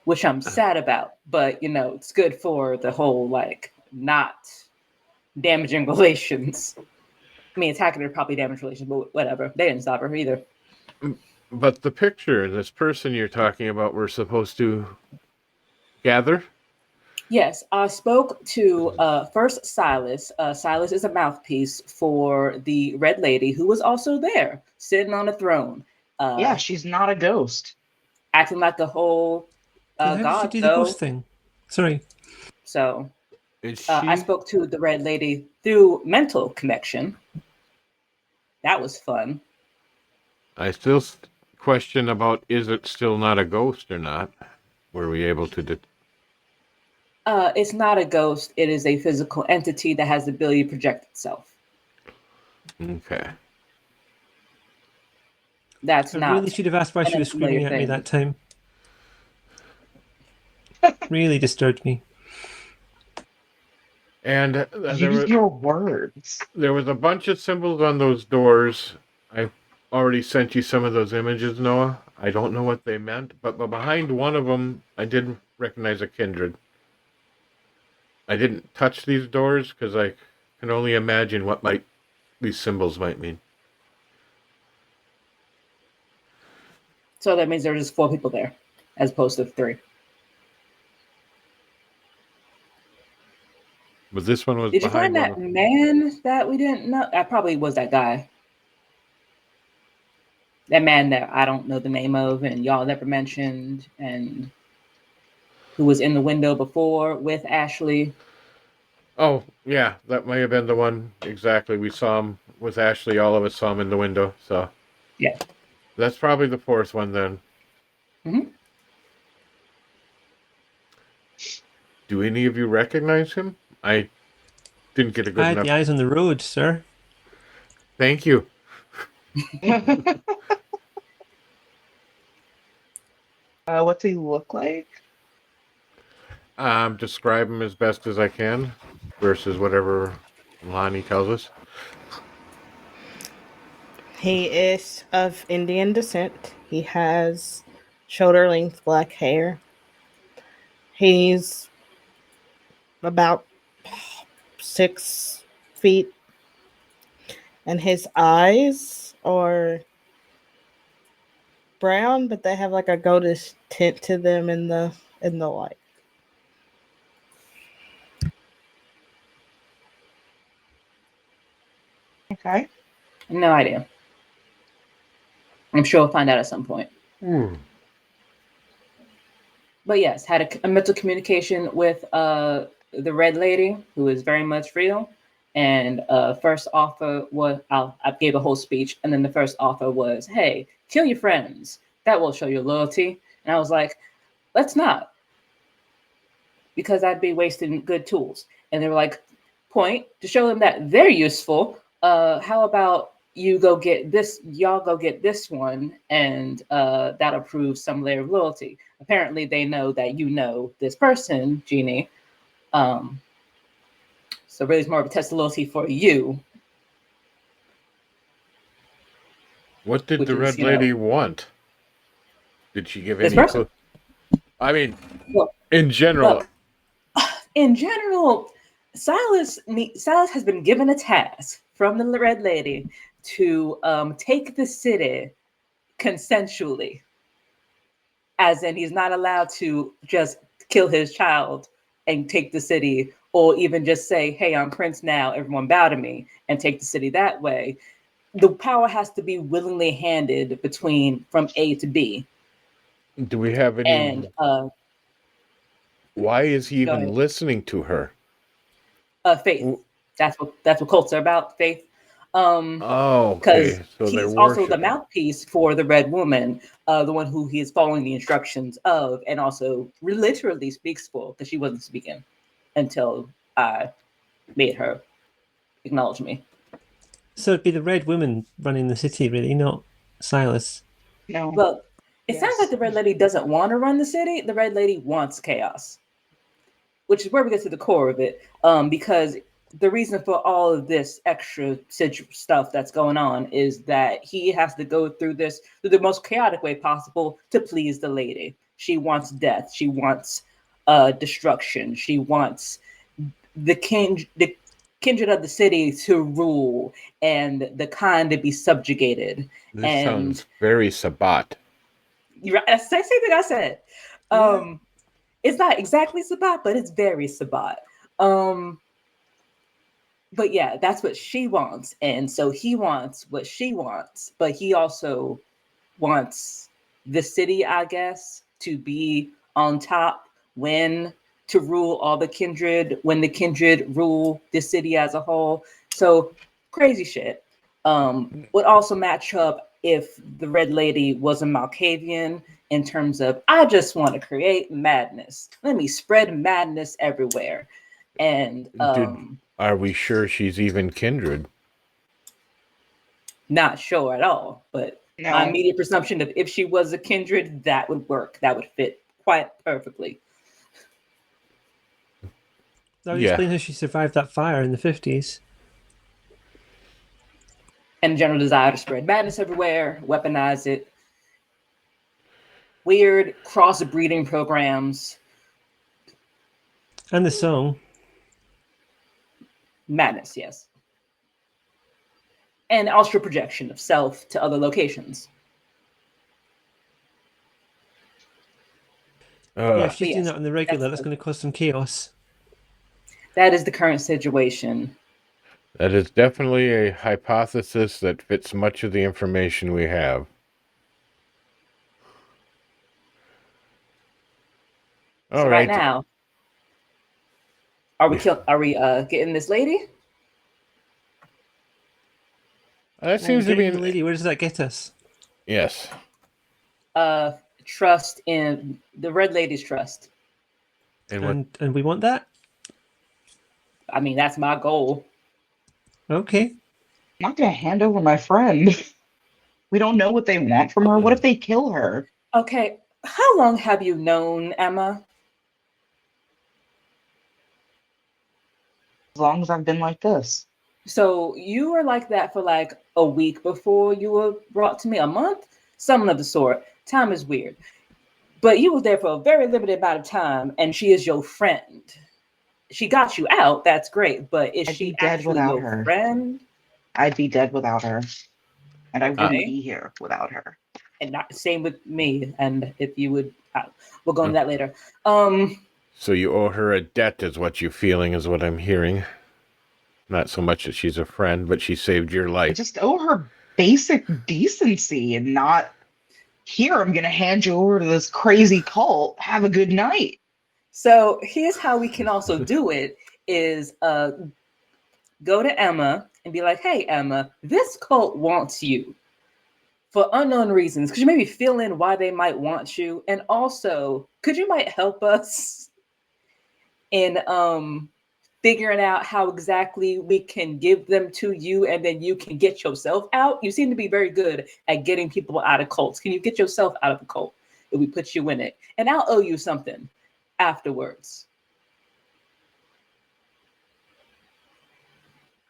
which I'm sad about. But, you know, it's good for the whole, like, not damaging relations. I mean, attacking her probably damaged relations, but whatever. They didn't stop her either. But the picture, this person you're talking about, we're supposed to gather? Yes, I spoke to first Silas. Silas is a mouthpiece for the Red Lady, who was also there, sitting on a throne. Yeah, she's not a ghost. Acting like the whole How did god, she do the though. ghost thing? Sorry. So Is I she? spoke to the red lady through mental connection. That was fun. I still question about is it still not a ghost or not? Were we able to? It's not a ghost. It is a physical entity that has the ability to project itself. Okay. That's I really not should have asked why an she was unfamiliar screaming at me thing. that time. Really disturbed me. And Use your words. there was a bunch of symbols on those doors. I already sent you some of those images, Noah. I don't know what they meant, but behind one of them, I did recognize a kindred. I didn't touch these doors because I can only imagine what these symbols might mean. So that means there were just 4 people there, as opposed to 3. But this one was Did you behind find one that of. man that we didn't know? That probably was that guy. That man that I don't know the name of, and y'all never mentioned, and who was in the window before with Ashley. Oh, yeah, that may have been the one exactly. We saw him with Ashley. All of us saw him in the window. So Yeah. that's probably the 4th one then. Mm-hmm. Do any of you recognize him? I didn't get a good I had enough. the eyes on the road, sir. Thank you. What's he look like? Describe him as best as I can versus whatever Lanhee tells us. He is of Indian descent. He has shoulder length black hair. He's about 6 feet, and his eyes are brown, but they have like a goldish tint to them in the light. Okay. No idea. I'm sure we'll find out at some point. But yes, had a mental communication with the red lady, who is very much real. And first offer was I gave a whole speech, and then the first offer was, "Hey, kill your friends. That will show your loyalty." And I was like, "Let's not, because I'd be wasting good tools." And they were like, "Point to show them that they're useful. How about you go get this? Y'all go get this one, and that'll prove some layer of loyalty." Apparently, they know that you know this person, Jeannie. So really, it's more of a test of loyalty for you. What did Which the is, red lady want? Did she give this any person. clue? I mean, Well, in general. in general, Silas has been given a task from the red lady to take the city consensually, as in he's not allowed to just kill his child and take the city, or even just say, "Hey, I'm prince now, everyone bow to me," and take the city that way. The power has to be willingly handed from A to B. Do we have any? And why is he go even ahead. listening to her? Faith. That's what cults are about. Faith. Oh, Because okay. So they're he's also the worshiping. mouthpiece for the Red Woman, the one who he is following the instructions of, and also literally speaks for, because she wasn't speaking until I made her acknowledge me. So it'd be the red woman running the city, really, not Silas. No. Well, it Yes. sounds like the Red Lady doesn't want to run the city. The Red Lady wants chaos, which is where we get to the core of it. Because the reason for all of this extra stuff that's going on is that he has to go through this through the most chaotic way possible to please the lady. She wants death. She wants destruction. She wants the kindred of the city to rule and the kind to be subjugated. This And sounds very Sabbat. that's the same thing I said. It's not exactly Sabbat, but it's very Sabbat. But yeah, that's what she wants. And so he wants what she wants, but he also wants the city, I guess, to be on top, win, to rule all the kindred when the kindred rule the city as a whole. So crazy shit. Would also match up if the Red Lady was a Malkavian in terms of, I just want to create madness. Let me spread madness everywhere. And Are we sure she's even kindred? not sure at all, but my immediate presumption of if she was a kindred, that would work. That would fit quite perfectly. That would explain how she survived that fire in the 50s. And general desire to spread madness everywhere, weaponize it. Weird cross-breeding programs. And the song. Madness, yes. And astral projection of self to other locations. Yeah, if she's doing that on the regular, that's going to cause some chaos. That is the current situation. That is definitely a hypothesis that fits much of the information we have. So right now, are we getting this lady? That seems to be the lady. Where does that get us? Yes. Trust in the Red Lady's trust. And we want that? I mean, that's my goal. Okay. I'm not gonna hand over my friend. We don't know what they want from her. What if they kill her? Okay. How long have you known Emma? As long as I've been like this. So you were like that for like a week before you were brought to me, a month? Something of the sort. Time is weird. But you were there for a very limited amount of time, and she is your friend. She got you out, that's great, but is she actually your friend? I'd be dead without her. And I wouldn't be here without her. And not same with me. And if you would, we'll go into that later. So you owe her a debt is what you're feeling, is what I'm hearing. Not so much that she's a friend, but she saved your life. I just owe her basic decency and not, here, I'm going to hand you over to this crazy cult. Have a good night. So here's how we can also do it is go to Emma and be like, hey, Emma, this cult wants you for unknown reasons. Could you maybe fill in why they might want you? And also, could you might help us in figuring out how exactly we can give them to you and then you can get yourself out? You seem to be very good at getting people out of cults. Can you get yourself out of a cult if we put you in it? And I'll owe you something afterwards.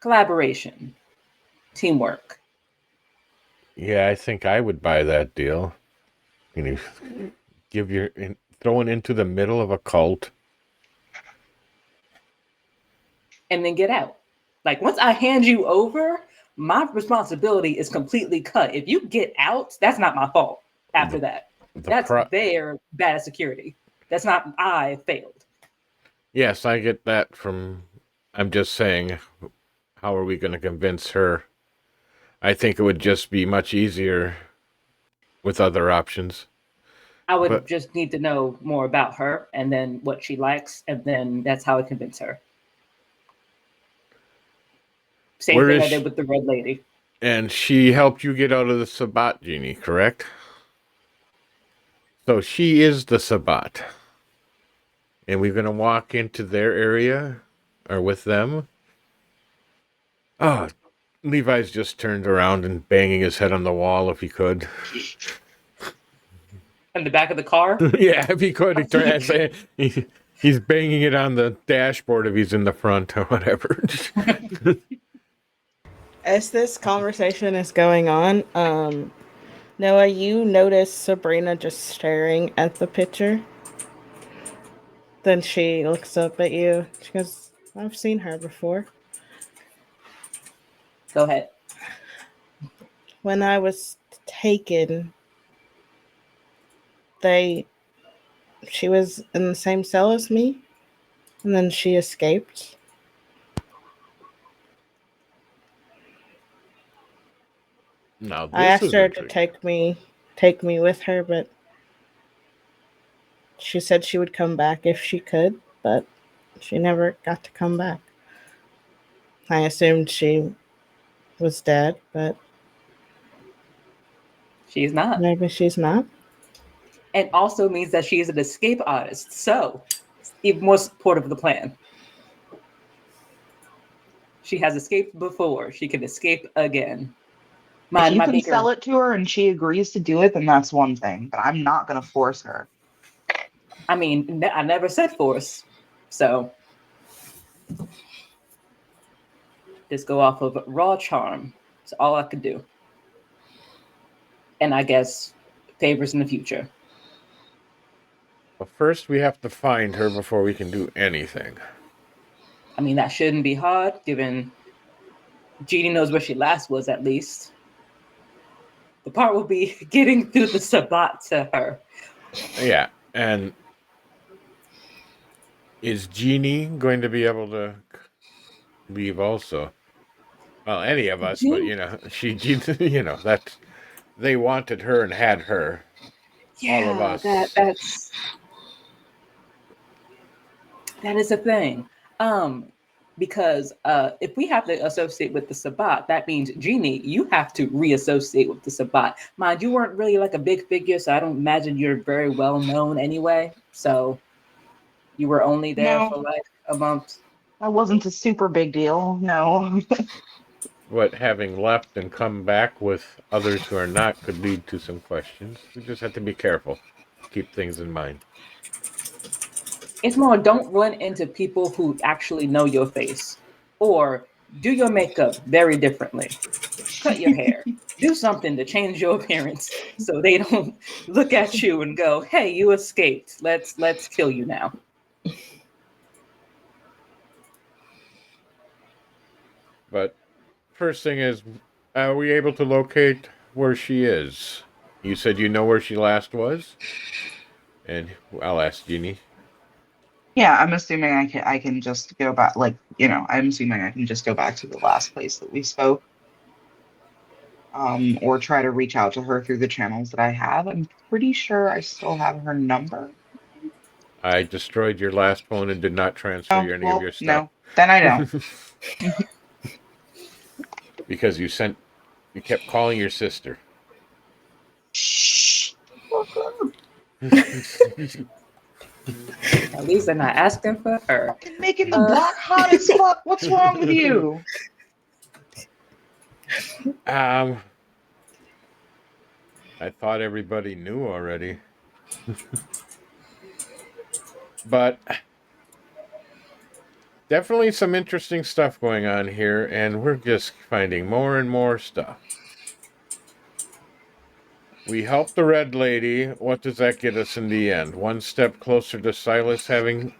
Collaboration, teamwork. Yeah, I think I would buy that deal. You know, throwing into the middle of a cult. And then get out. Like once I hand you over, my responsibility is completely cut. If you get out, that's not my fault after that. That's their bad security. That's not, I failed. Yes, I get that from, I'm just saying, how are we going to convince her? I think it would just be much easier with other options. I would just need to know more about her and then what she likes, and then that's how I convince her. Same thing I did with the Red Lady. And she helped you get out of the Sabbat genie, correct? So she is the Sabbat. And we're going to walk into their area or with them. Oh, Levi's just turned around and banging his head on the wall if he could. In the back of the car? Yeah, if he could. He's banging it on the dashboard if he's in the front or whatever. As this conversation is going on, Noah, you notice Sabrina just staring at the picture. Then she looks up at you. She goes, I've seen her before. Go ahead. When I was taken, she was in the same cell as me, and then she escaped. Now, I asked her to take me with her, but she said she would come back if she could. but she never got to come back. I assumed she was dead, but She's not. maybe she's not. And also means that she is an escape artist. So, even more supportive of the plan. She has escaped before. She can escape again. If you My can bigger, sell it to her and she agrees to do it, then that's one thing. But I'm not going to force her. I mean, I never said force. So, just go off of raw charm. That's all I could do. And I guess favors in the future. Well, first we have to find her before we can do anything. I mean, that shouldn't be hard, given Jeannie knows where she last was, at least. The part will be getting through the Sabbat to her. Yeah, and is Jeannie going to be able to leave also? Well, any of us, but she, that they wanted her and had her. All of us. that is a thing. Because if we have to associate with the Sabbat, that means Jeannie, you have to reassociate with the Sabbat. Mind you weren't really like a big figure, so I don't imagine you're very well known anyway. So you were only there for No, like a month. that wasn't a super big deal. No. What having left and come back with others who are not could lead to some questions. We just have to be careful. Keep things in mind. It's more, don't run into people who actually know your face, or do your makeup very differently. Cut your hair. Do something to change your appearance so they don't look at you and go, "Hey, you escaped. Let's kill you now." But first thing is, are we able to locate where she is? You said you know where she last was? And I'll ask Jeannie. Yeah, I'm assuming I can just go back, I'm assuming I can just go back to the last place that we spoke. Or try to reach out to her through the channels that I have. I'm pretty sure I still have her number. I destroyed your last phone and did not transfer Oh, any of well, your stuff. no, then I don't. Because you kept calling your sister. Shh. At least they're not asking for her. Fucking making the block hot as fuck. What's wrong with you? I thought everybody knew already. But definitely some interesting stuff going on here, and we're just finding more and more stuff. We helped the Red Lady. What does that get us in the end? One step closer to Silas having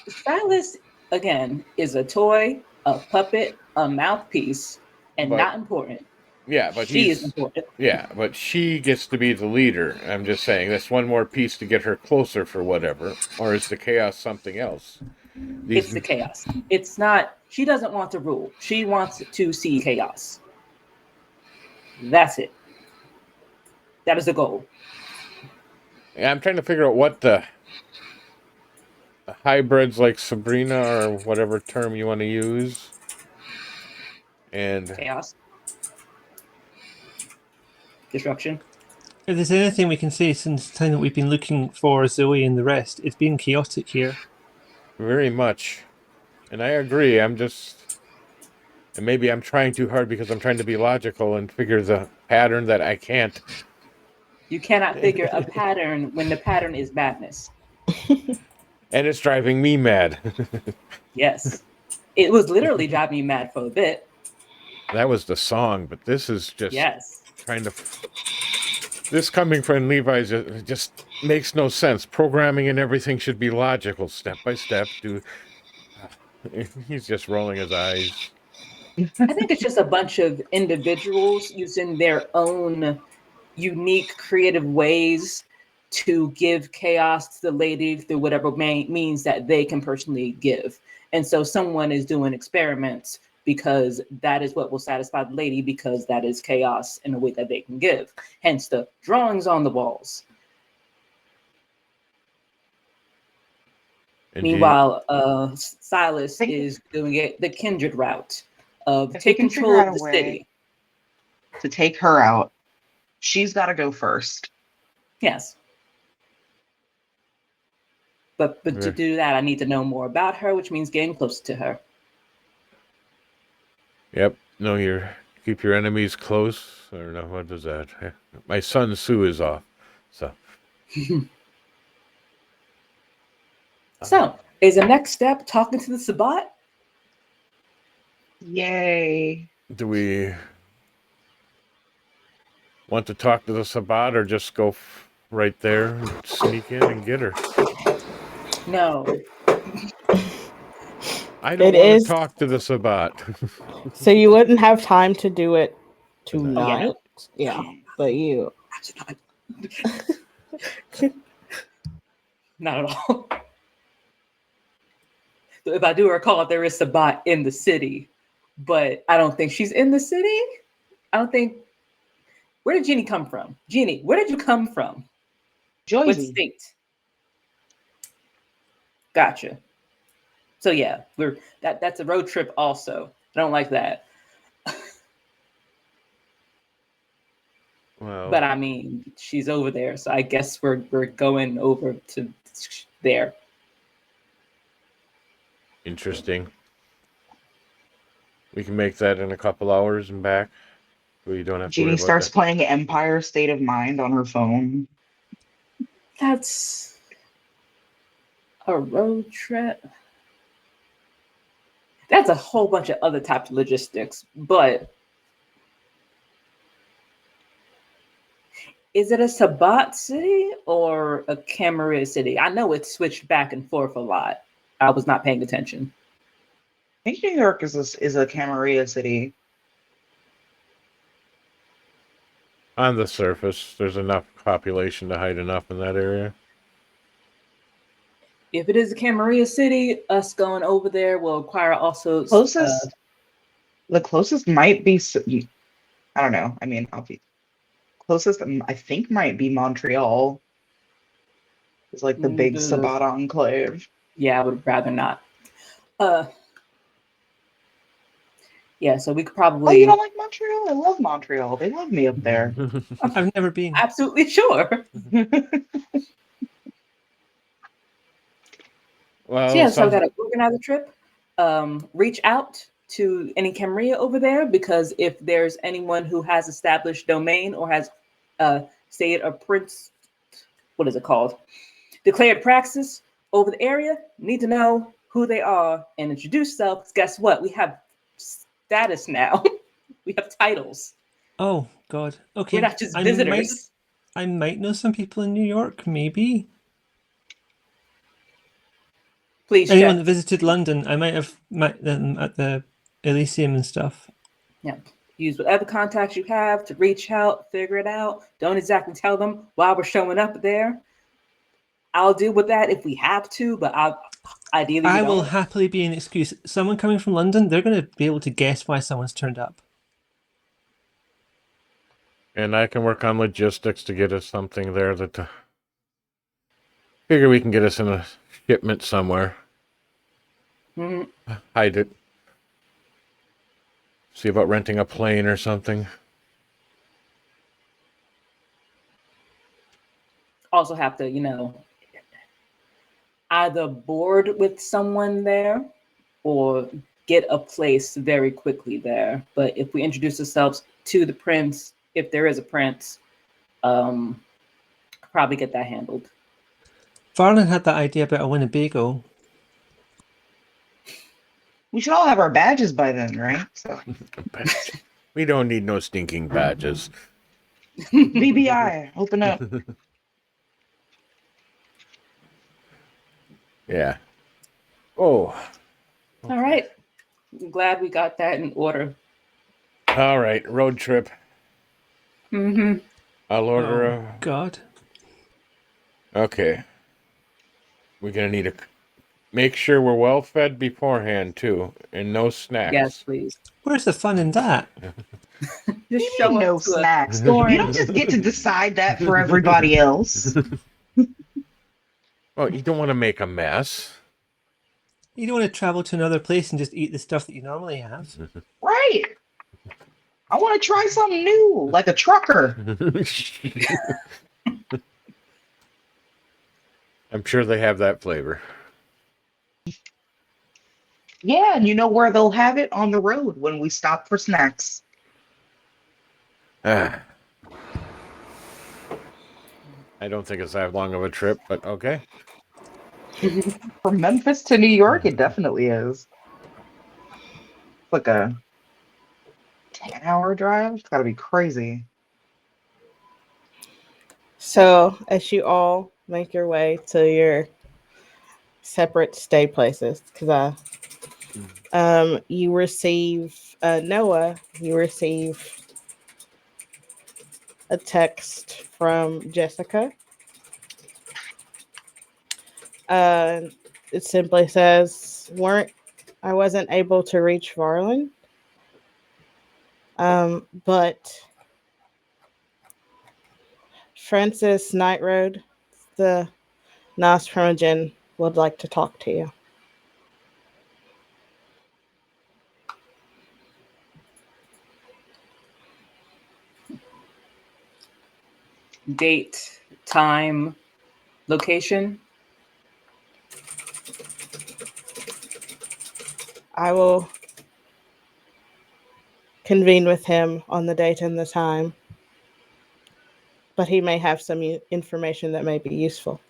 Silas, again, is a toy, a puppet, a mouthpiece, and not important. Yeah, but she is important. Yeah, but she gets to be the leader. I'm just saying that's one more piece to get her closer for whatever. Or is the chaos something else? It's the chaos. It's not. She doesn't want to rule. She wants to see chaos. That's it. That is the goal. Yeah, I'm trying to figure out what the hybrids like Sabrina or whatever term you want to use. And chaos. Destruction. If there's anything we can say since the time that we've been looking for Zoe and the rest, it's been chaotic here. Very much. And I agree. And maybe I'm trying too hard because I'm trying to be logical and figure the pattern that I can't. You cannot figure a pattern when the pattern is madness. And it's driving me mad. Yes. It was literally driving me mad for a bit. That was the song, but this is just trying to... This coming from Levi's just makes no sense. Programming and everything should be logical, step by step. He's just rolling his eyes. I think it's just a bunch of individuals using their own unique, creative ways to give chaos to the lady through whatever means that they can personally give. And so someone is doing experiments because that is what will satisfy the lady, because that is chaos in a way that they can give. Hence the drawings on the walls. Indeed. Meanwhile, Silas Think- is doing it the kindred route of If we taking can figure control out of a the way city. to take her out, she's got to go first. Yes. But to Yeah. do that, I need to know more about her, which means getting closer to her. Yep. No, keep your enemies close. Or no, what is that? My Sun Tzu is off. So. So, is the next step talking to the Sabbat? Yay. Do we want to talk to the Sabbat or just go right there and sneak in and get her? No. I don't It want is- to talk to the Sabbat. So you wouldn't have time to do it Tonight. tonight. Yeah, but you. Not at all. So if I do recall, there is Sabbat in the city, but I don't think she's in the city. I don't think. Where did Jeannie come from? Jeannie, where did you come from? What Joyzy. state? Gotcha. So yeah, that's a road trip also. I don't like that. Well, But I mean, she's over there, so I guess we're going over to there. interesting. We can make that in a couple hours and back. We don't have to worry Jeannie about starts that. playing Empire State of Mind on her phone. That's a road trip. That's a whole bunch of other types of logistics, but is it a Sabbat city or a Camarilla city? I know it's switched back and forth a lot. I was not paying attention. I think New York is a Camarilla city. On the surface, there's enough population to hide enough in that area. If it is a Camarilla city, us going over there will require also Closest, the closest might be. I don't know. I mean, closest I think might be Montreal. It's like the big Ugh. Sabbat enclave. Yeah, I would rather not. Yeah, so we could probably. Oh, you don't like Montreal? I love Montreal. They love me up there. I've never been. Absolutely sure. Well, So yeah, so I got to organize a trip. Reach out to any Camarilla over there, because if there's anyone who has established domain or has say it a prince, what is it called? Declared praxis over the area, need to know who they are and introduce self. 'Cause guess what? We have status now. We have titles. Oh God. Okay. We're not just I visitors. might know some people in New York. Maybe Please anyone check. that visited London. I might have met them at the Elysium and stuff. Yeah. Use whatever contacts you have to reach out, figure it out. Don't exactly tell them why we're showing up there. I'll deal with that if we have to, but ideally we I will don't. happily be an excuse. Someone coming from London, they're going to be able to guess why someone's turned up. and I can work on logistics to get us something there that figure we can get us in a shipment somewhere. Mhm. Hide it. See about renting a plane or something. Also have to, either board with someone there or get a place very quickly there. But if we introduce ourselves to the prince, if there is a prince, probably get that handled. Farland had that idea about a Winnebago. We should all have our badges by then, right? So We don't need no stinking badges. BBI, open up. Yeah. Oh. All right. I'm glad we got that in order. All right. Road trip. Mm-hmm. I'll order Oh, God. Okay. We're gonna need make sure we're well fed beforehand too, and no snacks. Yes, please. Where's the fun in that? Just You show mean up no to snacks. a store. You don't just get to decide that for everybody else. Well, you don't want to make a mess. You don't want to travel to another place and just eat the stuff that you normally have. Right. I want to try something new, like a trucker. I'm sure they have that flavor. Yeah, and you know where they'll have it? On the road when we stop for snacks. Ah. I don't think it's that long of a trip, but okay. From Memphis to New York, it definitely is. It's like a 10-hour drive. It's got to be crazy. So, as you all make your way to your separate stay places, because you receive Noah, you receive a text from Jessica. It simply says, I wasn't able to reach Varlin, but Francis Nightroad, the Nostramagen, would like to talk to you. Date, time, location. I will convene with him on the date and the time, but he may have some information that may be useful.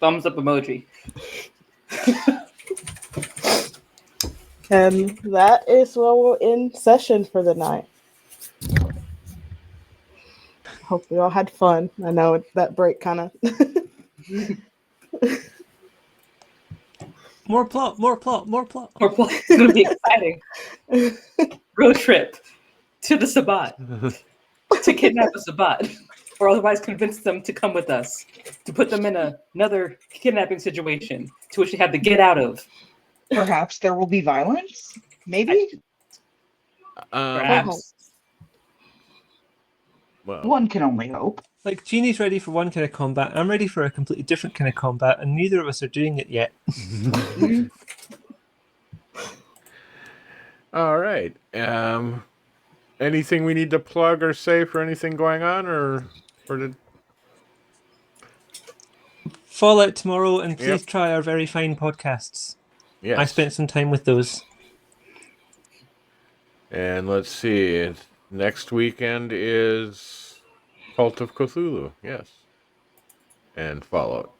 Thumbs up emoji. And that is where we'll end session for the night. Hope we all had fun. I know that break kind of. More plot, more plot, more plot. It's going to be exciting. Road trip to the Sabbat to kidnap a Sabbat, or otherwise convince them to come with us to put them in another kidnapping situation to which they have to get out of. Perhaps there will be violence? Maybe? Perhaps. Well, One can only hope. Like, Jeannie's ready for one kind of combat. I'm ready for a completely different kind of combat, and neither of us are doing it yet. all right. Anything we need to plug or say for anything going on, or did? Fallout tomorrow, and please Yep. try our very fine podcasts. Yes. I spent some time with those. And let's see. Next weekend is Cult of Cthulhu. Yes. And Fallout.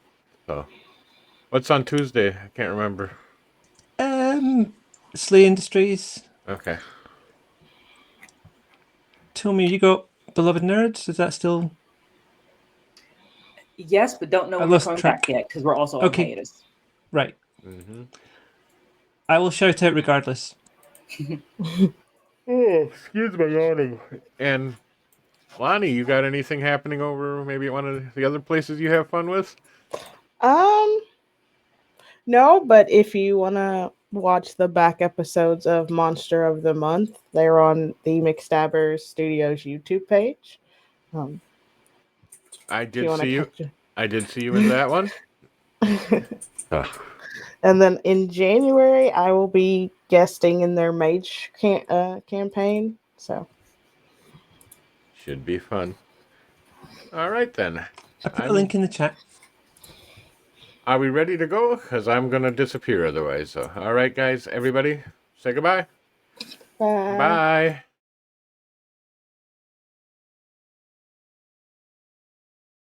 So, what's on Tuesday? I can't remember. Slay Industries. Okay. Tomie, you got Beloved Nerds? Is that still... Yes, but don't know I when we're lost coming track. back yet because we're also on Okay. hiatus. Right. Mm-hmm. I will shout out regardless. Oh, excuse my yawning. And Lanhee, you got anything happening over maybe at one of the other places you have fun with? No, but if you want to watch the back episodes of Monster of the Month, they're on the McStabbers Studios YouTube page. I If you did want see to you. catch it. I did see you in that one. And then in January, I will be guesting in their mage campaign. So Should be fun. All right, then. I put a link in the chat. Are we ready to go? Because I'm going to disappear otherwise. So, all right, guys, everybody, say goodbye. bye. Bye.